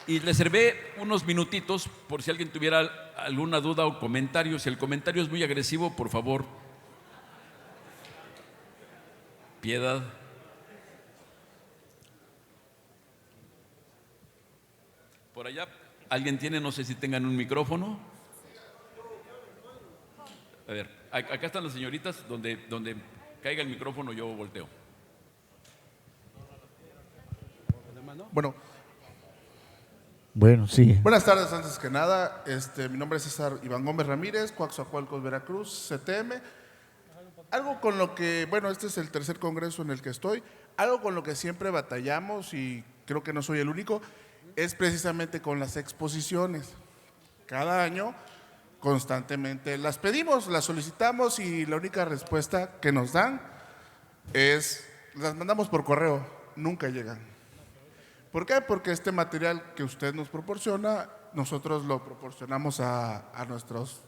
Y reservé unos minutitos por si alguien tuviera alguna duda o comentario. Si el comentario es muy agresivo, por favor, piedad. Por allá, ¿alguien tiene? No sé si tengan un micrófono. A ver, acá están las señoritas, donde caiga el micrófono yo volteo. Bueno, sí. Buenas tardes, antes que nada, mi nombre es César Iván Gómez Ramírez, Coaxacualcos, Veracruz, CTM. Algo con lo que, este es el tercer congreso en el que estoy, algo con lo que siempre batallamos y creo que no soy el único, es precisamente con las exposiciones. Cada año constantemente las pedimos, las solicitamos y la única respuesta que nos dan es, las mandamos por correo, nunca llegan. ¿Por qué? Porque este material que usted nos proporciona, nosotros lo proporcionamos a nuestros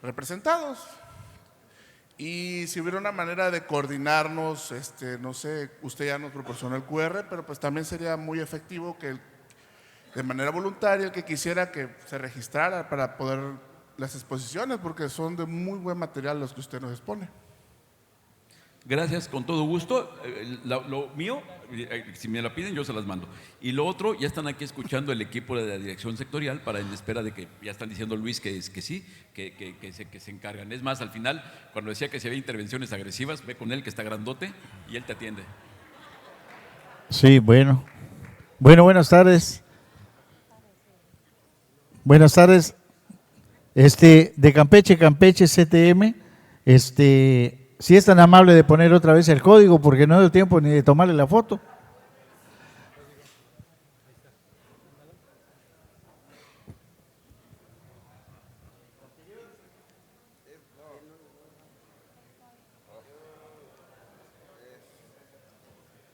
representados. Y si hubiera una manera de coordinarnos, no sé, usted ya nos proporcionó el QR, pero pues también sería muy efectivo que de manera voluntaria el que quisiera que se registrara para poder las exposiciones, porque son de muy buen material los que usted nos expone. Gracias, con todo gusto. Lo mío, si me la piden, yo se las mando. Y lo otro, ya están aquí escuchando el equipo de la dirección sectorial para en espera de que ya están diciendo Luis que sí, que se encargan. Es más, al final, cuando decía que si había intervenciones agresivas, ve con él que está grandote y él te atiende. Sí, bueno. Bueno, buenas tardes. Buenas tardes. De Campeche, CTM, si es tan amable de poner otra vez el código, porque no dio tiempo ni de tomarle la foto.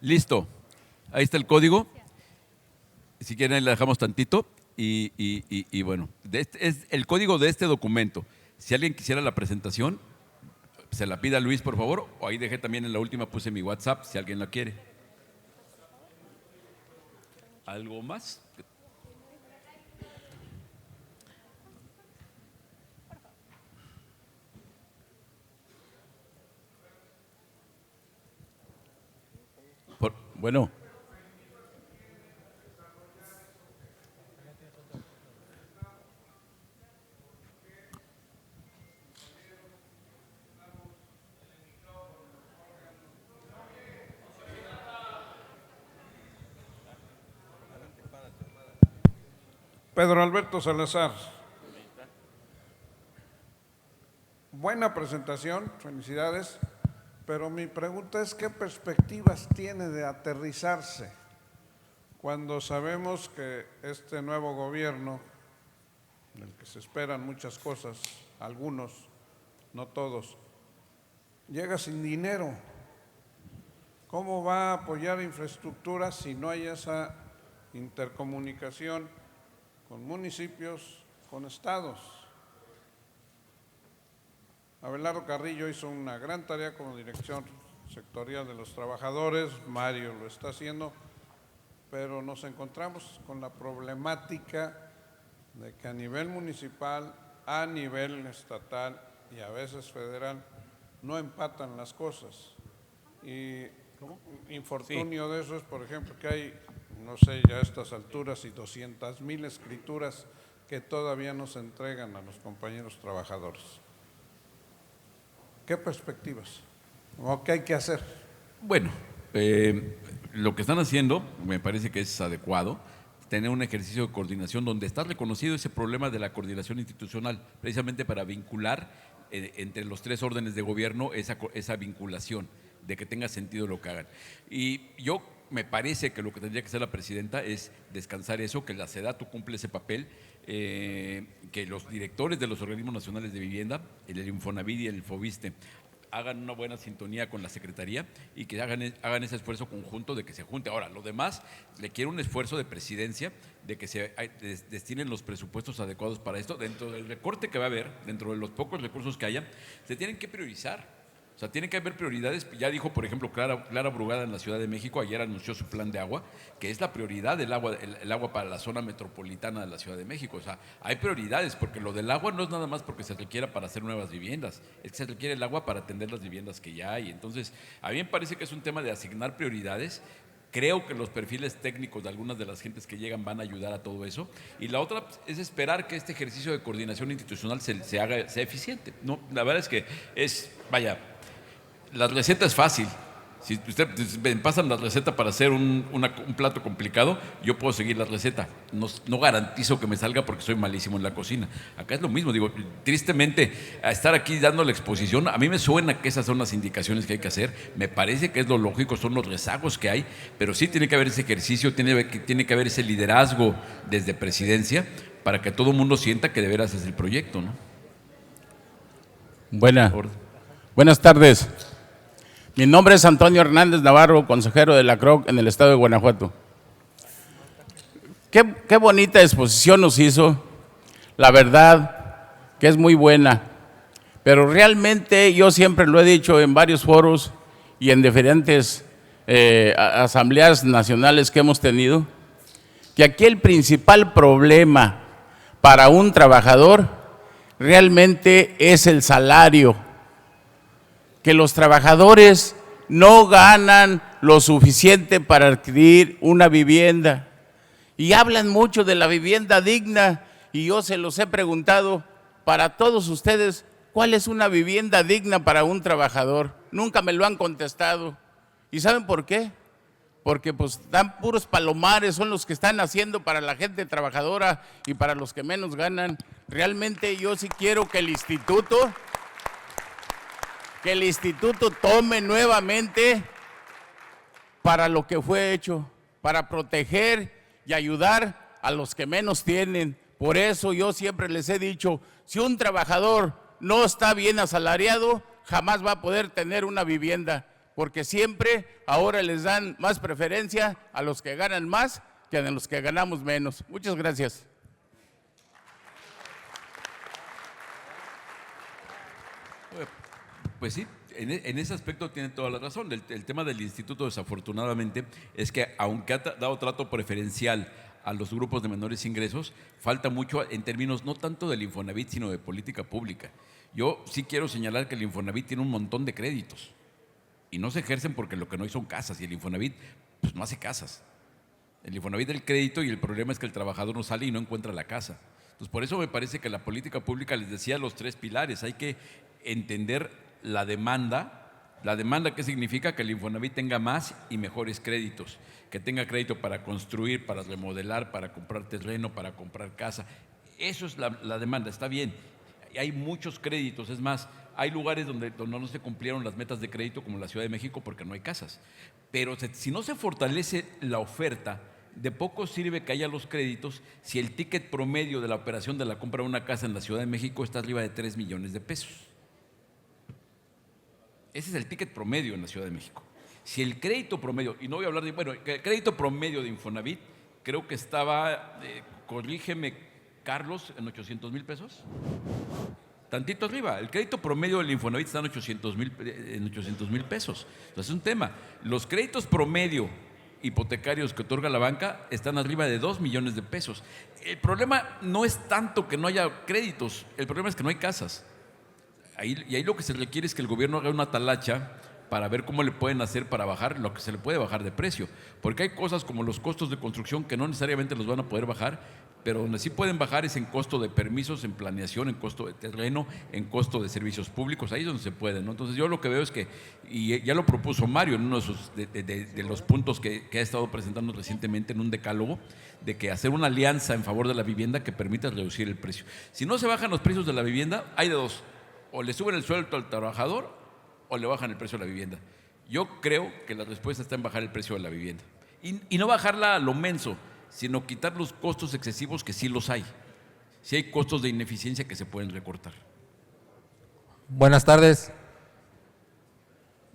Listo. Ahí está el código. Si quieren, ahí la dejamos tantito. Y bueno, es el código de este documento. Si alguien quisiera la presentación, se la pida a Luis, por favor, o ahí dejé también en la última, puse mi WhatsApp, si alguien la quiere. ¿Algo más? Bueno. Pedro Alberto Salazar. Buena presentación, felicidades, pero mi pregunta es ¿qué perspectivas tiene de aterrizarse cuando sabemos que este nuevo gobierno, del que se esperan muchas cosas, algunos, no todos, llega sin dinero? ¿Cómo va a apoyar infraestructura si no hay esa intercomunicación con municipios, con estados? Abelardo Carrillo hizo una gran tarea como dirección sectorial de los trabajadores, Mario lo está haciendo, pero nos encontramos con la problemática de que a nivel municipal, a nivel estatal y a veces federal no empatan las cosas. Y infortunio de eso es, por ejemplo, que hay, no sé, ya a estas alturas y 200,000 escrituras que todavía no se entregan a los compañeros trabajadores. ¿Qué perspectivas? ¿O qué hay que hacer? Bueno, lo que están haciendo me parece que es adecuado, tener un ejercicio de coordinación donde está reconocido ese problema de la coordinación institucional, precisamente para vincular entre los tres órdenes de gobierno esa vinculación, de que tenga sentido lo que hagan. Y yo me parece que lo que tendría que hacer la presidenta es descansar eso, que la SEDATU cumple ese papel, que los directores de los organismos nacionales de vivienda, el Infonavit y el Fobiste, hagan una buena sintonía con la Secretaría y que hagan ese esfuerzo conjunto de que se junte. Ahora, lo demás, le quiero un esfuerzo de presidencia de que se destinen los presupuestos adecuados para esto. Dentro del recorte que va a haber, dentro de los pocos recursos que haya, se tienen que priorizar. O sea, tiene que haber prioridades. Ya dijo, por ejemplo, Clara Brugada en la Ciudad de México, ayer anunció su plan de agua, que es la prioridad del agua, el agua para la zona metropolitana de la Ciudad de México. O sea, hay prioridades, porque lo del agua no es nada más porque se requiera para hacer nuevas viviendas, es que se requiere el agua para atender las viviendas que ya hay. Entonces, a mí me parece que es un tema de asignar prioridades. Creo que los perfiles técnicos de algunas de las gentes que llegan van a ayudar a todo eso. Y la otra es esperar que este ejercicio de coordinación institucional sea eficiente. No, la verdad es que vaya, la receta es fácil. Si usted me pasan la receta para hacer un plato complicado, yo puedo seguir la receta. No garantizo que me salga porque soy malísimo en la cocina. Acá es lo mismo, digo, tristemente, a estar aquí dando la exposición, a mí me suena que esas son las indicaciones que hay que hacer. Me parece que es lo lógico, son los rezagos que hay, pero sí tiene que haber ese ejercicio, tiene que haber ese liderazgo desde presidencia para que todo el mundo sienta que de veras es el proyecto, ¿no? Buenas tardes. Mi nombre es Antonio Hernández Navarro, consejero de la CROC en el estado de Guanajuato. qué bonita exposición nos hizo. La verdad que es muy buena. Pero realmente yo siempre lo he dicho en varios foros y en diferentes asambleas nacionales que hemos tenido, que aquí el principal problema para un trabajador realmente es el salario, que los trabajadores no ganan lo suficiente para adquirir una vivienda. Y hablan mucho de la vivienda digna, y yo se los he preguntado para todos ustedes, ¿cuál es una vivienda digna para un trabajador? Nunca me lo han contestado. ¿Y saben por qué? Porque pues dan puros palomares, son los que están haciendo para la gente trabajadora y para los que menos ganan. Realmente yo sí quiero que el instituto tome nuevamente para lo que fue hecho, para proteger y ayudar a los que menos tienen. Por eso yo siempre les he dicho, si un trabajador no está bien asalariado, jamás va a poder tener una vivienda, porque siempre ahora les dan más preferencia a los que ganan más que a los que ganamos menos. Muchas gracias. Pues sí, en ese aspecto tiene toda la razón. El tema del instituto, desafortunadamente, es que aunque ha dado trato preferencial a los grupos de menores ingresos, falta mucho en términos no tanto del Infonavit, sino de política pública. Yo sí quiero señalar que el Infonavit tiene un montón de créditos y no se ejercen porque lo que no hay son casas, y el Infonavit pues no hace casas. El Infonavit da el crédito y el problema es que el trabajador no sale y no encuentra la casa. Entonces, por eso me parece que la política pública, les decía, los tres pilares. Hay que entender la demanda. La demanda, ¿qué significa? Que el Infonavit tenga más y mejores créditos, que tenga crédito para construir, para remodelar, para comprar terreno, para comprar casa. Eso es la demanda, está bien. Hay muchos créditos, es más, hay lugares donde no se cumplieron las metas de crédito, como la Ciudad de México, porque no hay casas. Pero si no se fortalece la oferta, de poco sirve que haya los créditos si el ticket promedio de la operación de la compra de una casa en la Ciudad de México está arriba de 3 millones de pesos. Ese es el ticket promedio en la Ciudad de México. Si el crédito promedio, y no voy a hablar de, bueno, el crédito promedio de Infonavit, creo que estaba, corrígeme Carlos, en 800,000 pesos. Tantito arriba. El crédito promedio del Infonavit está en 800,000 pesos. Entonces es un tema. Los créditos promedio hipotecarios que otorga la banca están arriba de 2 millones de pesos. El problema no es tanto que no haya créditos, el problema es que no hay casas. Y ahí lo que se requiere es que el gobierno haga una talacha para ver cómo le pueden hacer para bajar lo que se le puede bajar de precio. Porque hay cosas como los costos de construcción que no necesariamente los van a poder bajar, pero donde sí pueden bajar es en costo de permisos, en planeación, en costo de terreno, en costo de servicios públicos. Ahí es donde se puede, ¿no? Entonces yo lo que veo es que, y ya lo propuso Mario en uno de los puntos que ha estado presentando recientemente en un decálogo, de que hacer una alianza en favor de la vivienda que permita reducir el precio. Si no se bajan los precios de la vivienda, hay de dos: o le suben el sueldo al trabajador o le bajan el precio de la vivienda. Yo creo que la respuesta está en bajar el precio de la vivienda. Y no bajarla a lo menso, sino quitar los costos excesivos, que sí los hay. Sí hay costos de ineficiencia que se pueden recortar. Buenas tardes.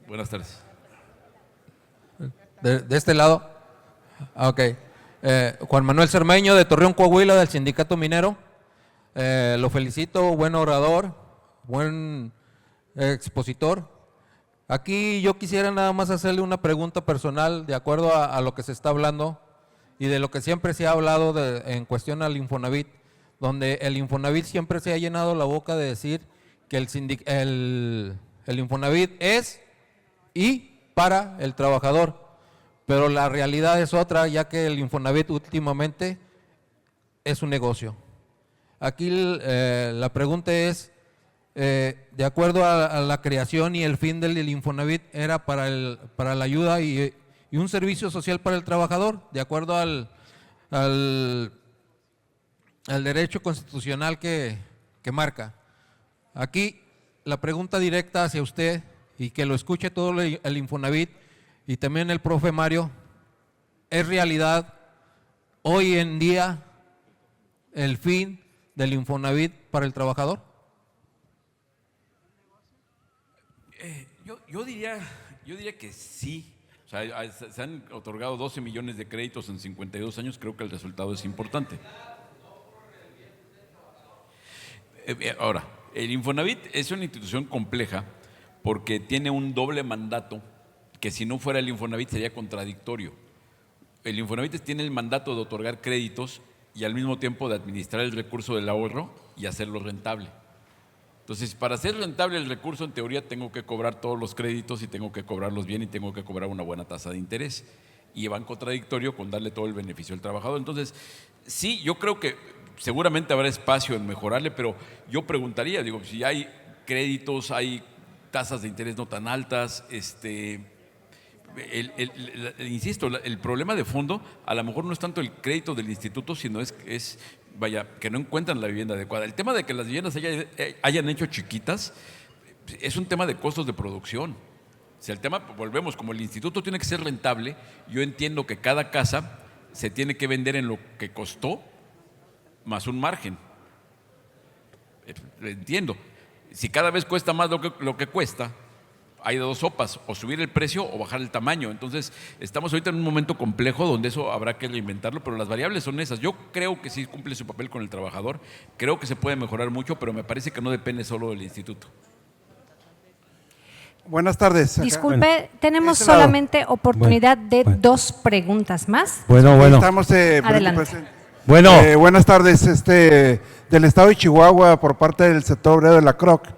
Buenas tardes. De este lado. Ok. Juan Manuel Cermeño, de Torreón, Coahuila, del Sindicato Minero. Lo felicito, buen orador, buen expositor. Aquí yo quisiera nada más hacerle una pregunta personal de acuerdo a lo que se está hablando y de lo que siempre se ha hablado en cuestión al Infonavit, donde el Infonavit siempre se ha llenado la boca de decir que el Infonavit es y para el trabajador, pero la realidad es otra, ya que el Infonavit últimamente es un negocio. Aquí la pregunta es, de acuerdo a la creación y el fin del Infonavit era para la ayuda y un servicio social para el trabajador, de acuerdo al derecho constitucional que marca. Aquí la pregunta directa hacia usted, y que lo escuche todo el Infonavit y también el profe Mario: ¿es realidad hoy en día el fin del Infonavit para el trabajador? Yo diría que sí, O sea, se han otorgado 12 millones de créditos en 52 años, creo que el resultado es importante. Ahora, el Infonavit es una institución compleja porque tiene un doble mandato que si no fuera el Infonavit sería contradictorio. El Infonavit tiene el mandato de otorgar créditos y al mismo tiempo de administrar el recurso del ahorro y hacerlo rentable. Entonces, para hacer rentable el recurso, en teoría tengo que cobrar todos los créditos y tengo que cobrarlos bien y tengo que cobrar una buena tasa de interés. Y va en contradictorio con darle todo el beneficio al trabajador. Entonces, sí, yo creo que seguramente habrá espacio en mejorarle, pero yo preguntaría, digo, si hay créditos, hay tasas de interés no tan altas, insisto, el problema de fondo a lo mejor no es tanto el crédito del instituto, sino es que no encuentran la vivienda adecuada. El tema de que las viviendas hayan hecho chiquitas es un tema de costos de producción. Si el tema, volvemos, como el instituto tiene que ser rentable, yo entiendo que cada casa se tiene que vender en lo que costó más un margen. Entiendo. Si cada vez cuesta más lo que cuesta, hay de dos sopas, o subir el precio o bajar el tamaño. Entonces, estamos ahorita en un momento complejo donde eso habrá que reinventarlo, pero las variables son esas. Yo creo que sí cumple su papel con el trabajador, creo que se puede mejorar mucho, pero me parece que no depende solo del instituto. Buenas tardes. Disculpe, tenemos Este lado. solamente oportunidad de dos preguntas más. Bueno. Estamos Adelante. buenas tardes, del estado de Chihuahua por parte del sector obrero de la CROC.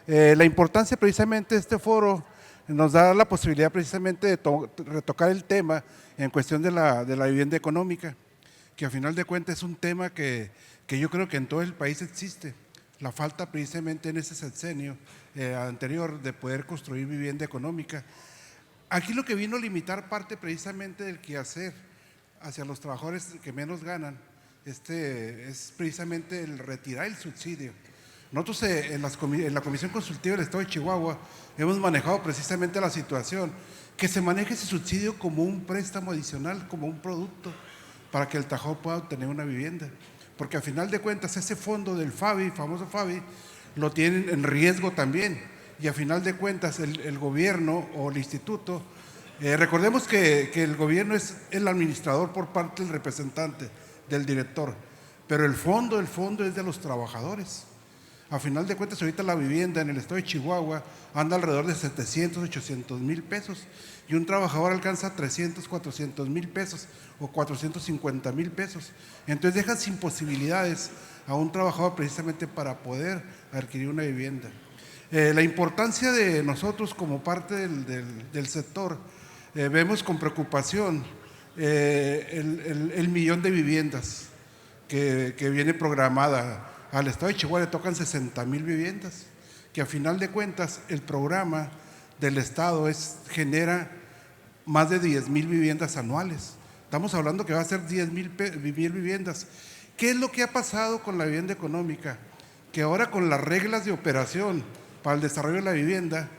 La importancia precisamente de este foro nos da la posibilidad precisamente de retocar el tema en cuestión de la vivienda económica, que a final de cuentas es un tema que yo creo que en todo el país existe. La falta precisamente en ese sexenio anterior de poder construir vivienda económica. Aquí lo que vino a limitar parte precisamente del quehacer hacia los trabajadores que menos ganan, es precisamente el retirar el subsidio. Nosotros en la Comisión Consultiva del Estado de Chihuahua hemos manejado precisamente la situación, que se maneje ese subsidio como un préstamo adicional, como un producto, para que el trabajador pueda obtener una vivienda. Porque al final de cuentas ese fondo del FABI, famoso FABI, lo tienen en riesgo también. Y al final de cuentas el gobierno o el instituto, recordemos que el gobierno es el administrador por parte del representante, del director, pero el fondo es de los trabajadores. A final de cuentas, ahorita la vivienda en el estado de Chihuahua anda alrededor de 700, 800 mil pesos y un trabajador alcanza 300, 400 mil pesos o 450 mil pesos. Entonces dejan sin posibilidades a un trabajador precisamente para poder adquirir una vivienda. La importancia de nosotros como parte del sector, vemos con preocupación el millón de viviendas que viene programada. Al estado de Chihuahua le tocan 60,000 viviendas, que a final de cuentas el programa del estado genera más de 10,000 viviendas anuales. Estamos hablando que va a ser 10,000 viviendas. ¿Qué es lo que ha pasado con la vivienda económica? Que ahora con las reglas de operación para el desarrollo de la vivienda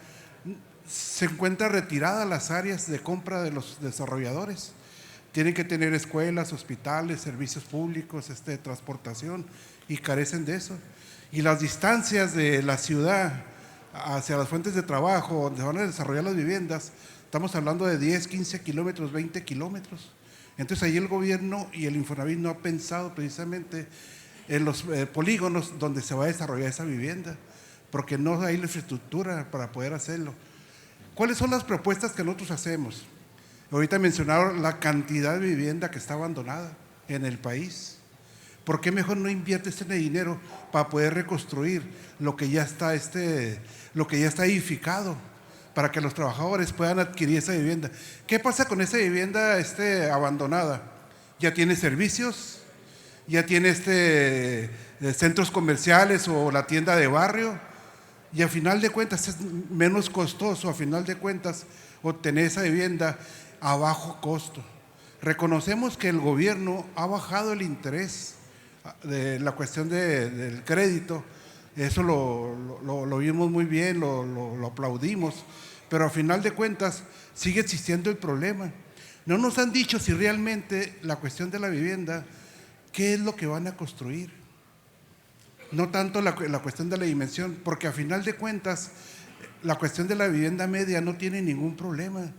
se encuentra retirada las áreas de compra de los desarrolladores. Tienen que tener escuelas, hospitales, servicios públicos, transportación, y carecen de eso. Y las distancias de la ciudad hacia las fuentes de trabajo, donde van a desarrollar las viviendas, estamos hablando de 10, 15 kilómetros, 20 kilómetros. Entonces ahí el gobierno y el Infonavit no ha pensado precisamente en los polígonos donde se va a desarrollar esa vivienda, porque no hay la infraestructura para poder hacerlo. ¿Cuáles son las propuestas que nosotros hacemos? Ahorita mencionaron la cantidad de vivienda que está abandonada en el país. ¿Por qué mejor no invierte ese dinero para poder reconstruir lo que ya está edificado, para que los trabajadores puedan adquirir esa vivienda? ¿Qué pasa con esa vivienda abandonada? Ya tiene servicios, ya tiene centros comerciales o la tienda de barrio, y a final de cuentas es menos costoso, a final de cuentas, obtener esa vivienda a bajo costo. Reconocemos que el gobierno ha bajado el interés de la cuestión del crédito, eso lo vimos muy bien, lo aplaudimos, pero a final de cuentas sigue existiendo el problema. No nos han dicho si realmente la cuestión de la vivienda, ¿qué es lo que van a construir? No tanto la cuestión de la dimensión, porque a final de cuentas la cuestión de la vivienda media no tiene ningún problema.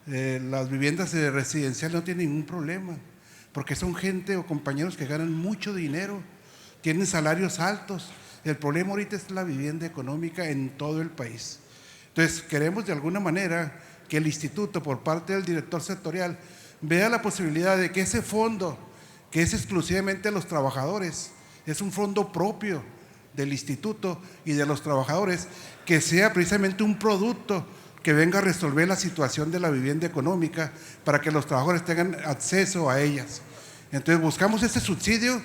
las viviendas residenciales no tienen ningún problema, porque son gente o compañeros que ganan mucho dinero, tienen salarios altos. El problema ahorita es la vivienda económica en todo el país. Entonces, queremos de alguna manera que el instituto, por parte del director sectorial, vea la posibilidad de que ese fondo, que es exclusivamente de los trabajadores, es un fondo propio del instituto y de los trabajadores, que sea precisamente un producto que venga a resolver la situación de la vivienda económica para que los trabajadores tengan acceso a ellas. Entonces, buscamos ese subsidio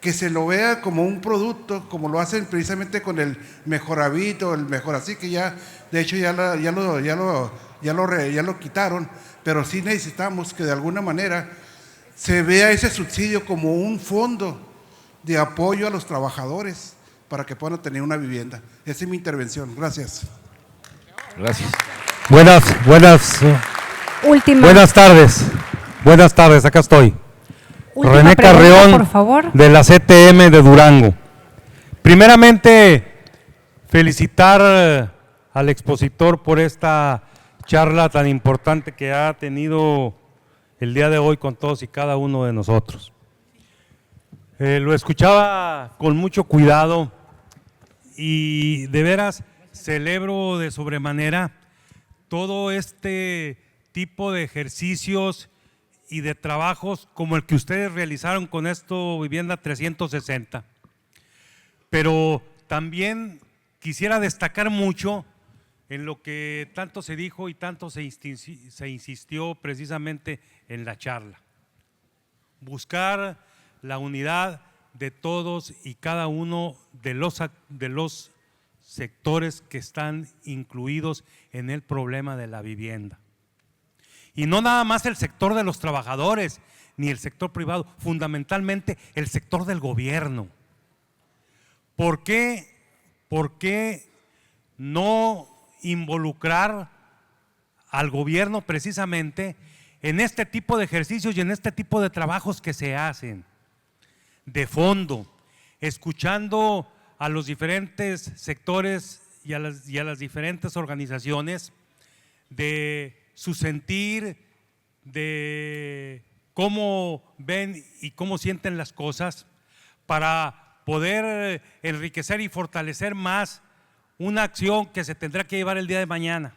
que se lo vea como un producto, como lo hacen precisamente con el Mejoravit o el Mejorasí, que ya, de hecho, ya lo quitaron, pero sí necesitamos que de alguna manera se vea ese subsidio como un fondo de apoyo a los trabajadores para que puedan tener una vivienda. Esa es mi intervención. Gracias. Gracias. Buenas tardes, acá estoy. Última René pregunta, Carreón, por favor. de la CTM de Durango. Primeramente, felicitar al expositor por esta charla tan importante que ha tenido el día de hoy con todos y cada uno de nosotros. Lo escuchaba con mucho cuidado y de veras celebro de sobremanera todo este tipo de ejercicios y de trabajos como el que ustedes realizaron con esto Vivienda 360. Pero también quisiera destacar mucho en lo que tanto se dijo y tanto se insistió precisamente en la charla. Buscar la unidad de todos y cada uno de los sectores que están incluidos en el problema de la vivienda. Y no nada más el sector de los trabajadores, ni el sector privado, fundamentalmente el sector del gobierno. ¿Por qué no involucrar al gobierno precisamente en este tipo de ejercicios y en este tipo de trabajos que se hacen de fondo, escuchando a los diferentes sectores y a las diferentes organizaciones de su sentir, de cómo ven y cómo sienten las cosas, para poder enriquecer y fortalecer más una acción que se tendrá que llevar el día de mañana.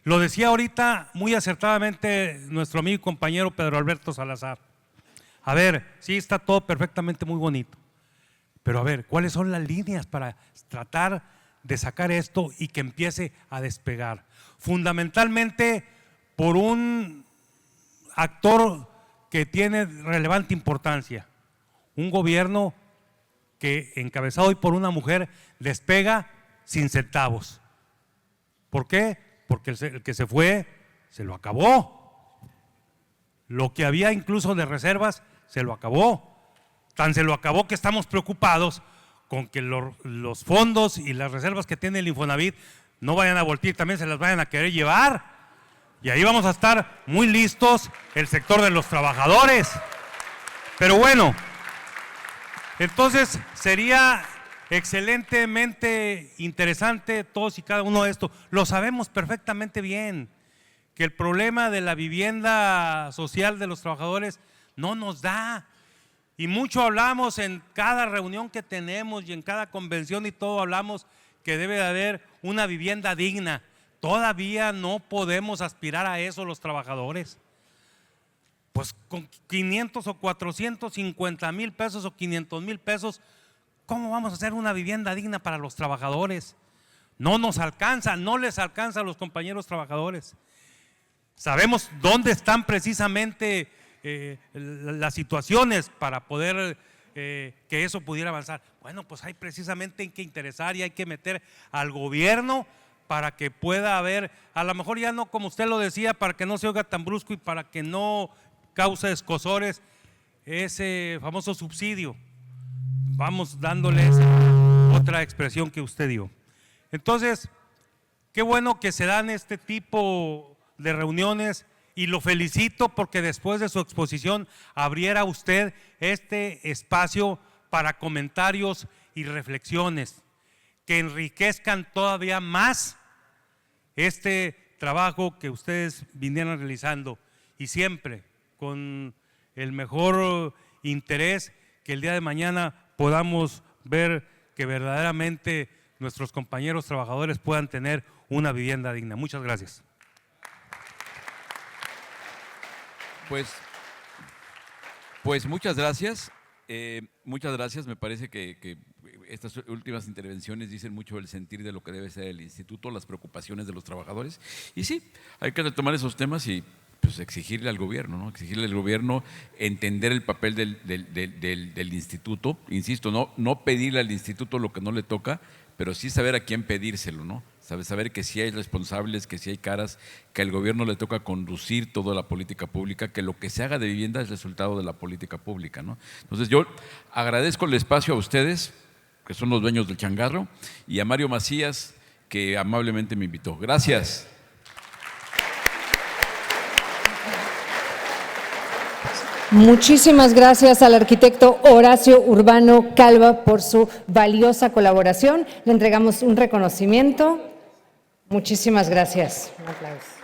Lo decía ahorita muy acertadamente nuestro amigo y compañero Pedro Alberto Salazar. A ver, sí está todo perfectamente muy bonito, pero a ver, ¿cuáles son las líneas para tratar de sacar esto y que empiece a despegar? Fundamentalmente por un actor que tiene relevante importancia, un gobierno que, encabezado hoy por una mujer, despega sin centavos. ¿Por qué? Porque el que se fue se lo acabó. Lo que había incluso de reservas se lo acabó. Tan se lo acabó que estamos preocupados con que los fondos y las reservas que tiene el Infonavit no vayan a voltear, también se las vayan a querer llevar. Y ahí vamos a estar muy listos el sector de los trabajadores. Pero bueno, entonces sería excelentemente interesante todos y cada uno de estos. Lo sabemos perfectamente bien, que el problema de la vivienda social de los trabajadores no nos da. Y mucho hablamos en cada reunión que tenemos y en cada convención y todo hablamos que debe de haber una vivienda digna. Todavía no podemos aspirar a eso los trabajadores. Pues con 500 o 450 mil pesos o 500 mil pesos, ¿cómo vamos a hacer una vivienda digna para los trabajadores? No nos alcanza, no les alcanza a los compañeros trabajadores. Sabemos dónde están precisamente las situaciones para poder que eso pudiera avanzar. Bueno, pues hay precisamente en que interesar y hay que meter al gobierno para que pueda haber, a lo mejor ya no como usted lo decía, para que no se oiga tan brusco y para que no cause escozores, ese famoso subsidio. Vamos dándoles otra expresión que usted dio. Entonces, qué bueno que se dan este tipo de reuniones y lo felicito porque después de su exposición abriera usted este espacio para comentarios y reflexiones que enriquezcan todavía más este trabajo que ustedes vinieron realizando y siempre con el mejor interés que el día de mañana podamos ver que verdaderamente nuestros compañeros trabajadores puedan tener una vivienda digna. Muchas gracias. Pues muchas gracias. Muchas gracias. Me parece que estas últimas intervenciones dicen mucho del sentir de lo que debe ser el instituto, las preocupaciones de los trabajadores. Y sí, hay que retomar esos temas y pues exigirle al gobierno, ¿no? Exigirle al gobierno entender el papel del instituto. Insisto, no pedirle al instituto lo que no le toca, pero sí saber a quién pedírselo, ¿no? Saber que sí hay responsables, que sí hay caras, que al gobierno le toca conducir toda la política pública, que lo que se haga de vivienda es resultado de la política pública, ¿no? Entonces yo agradezco el espacio a ustedes, que son los dueños del changarro, y a Mario Macías, que amablemente me invitó. Gracias. Muchísimas gracias al arquitecto Horacio Urbano Calva por su valiosa colaboración. Le entregamos un reconocimiento. Muchísimas gracias. Un aplauso.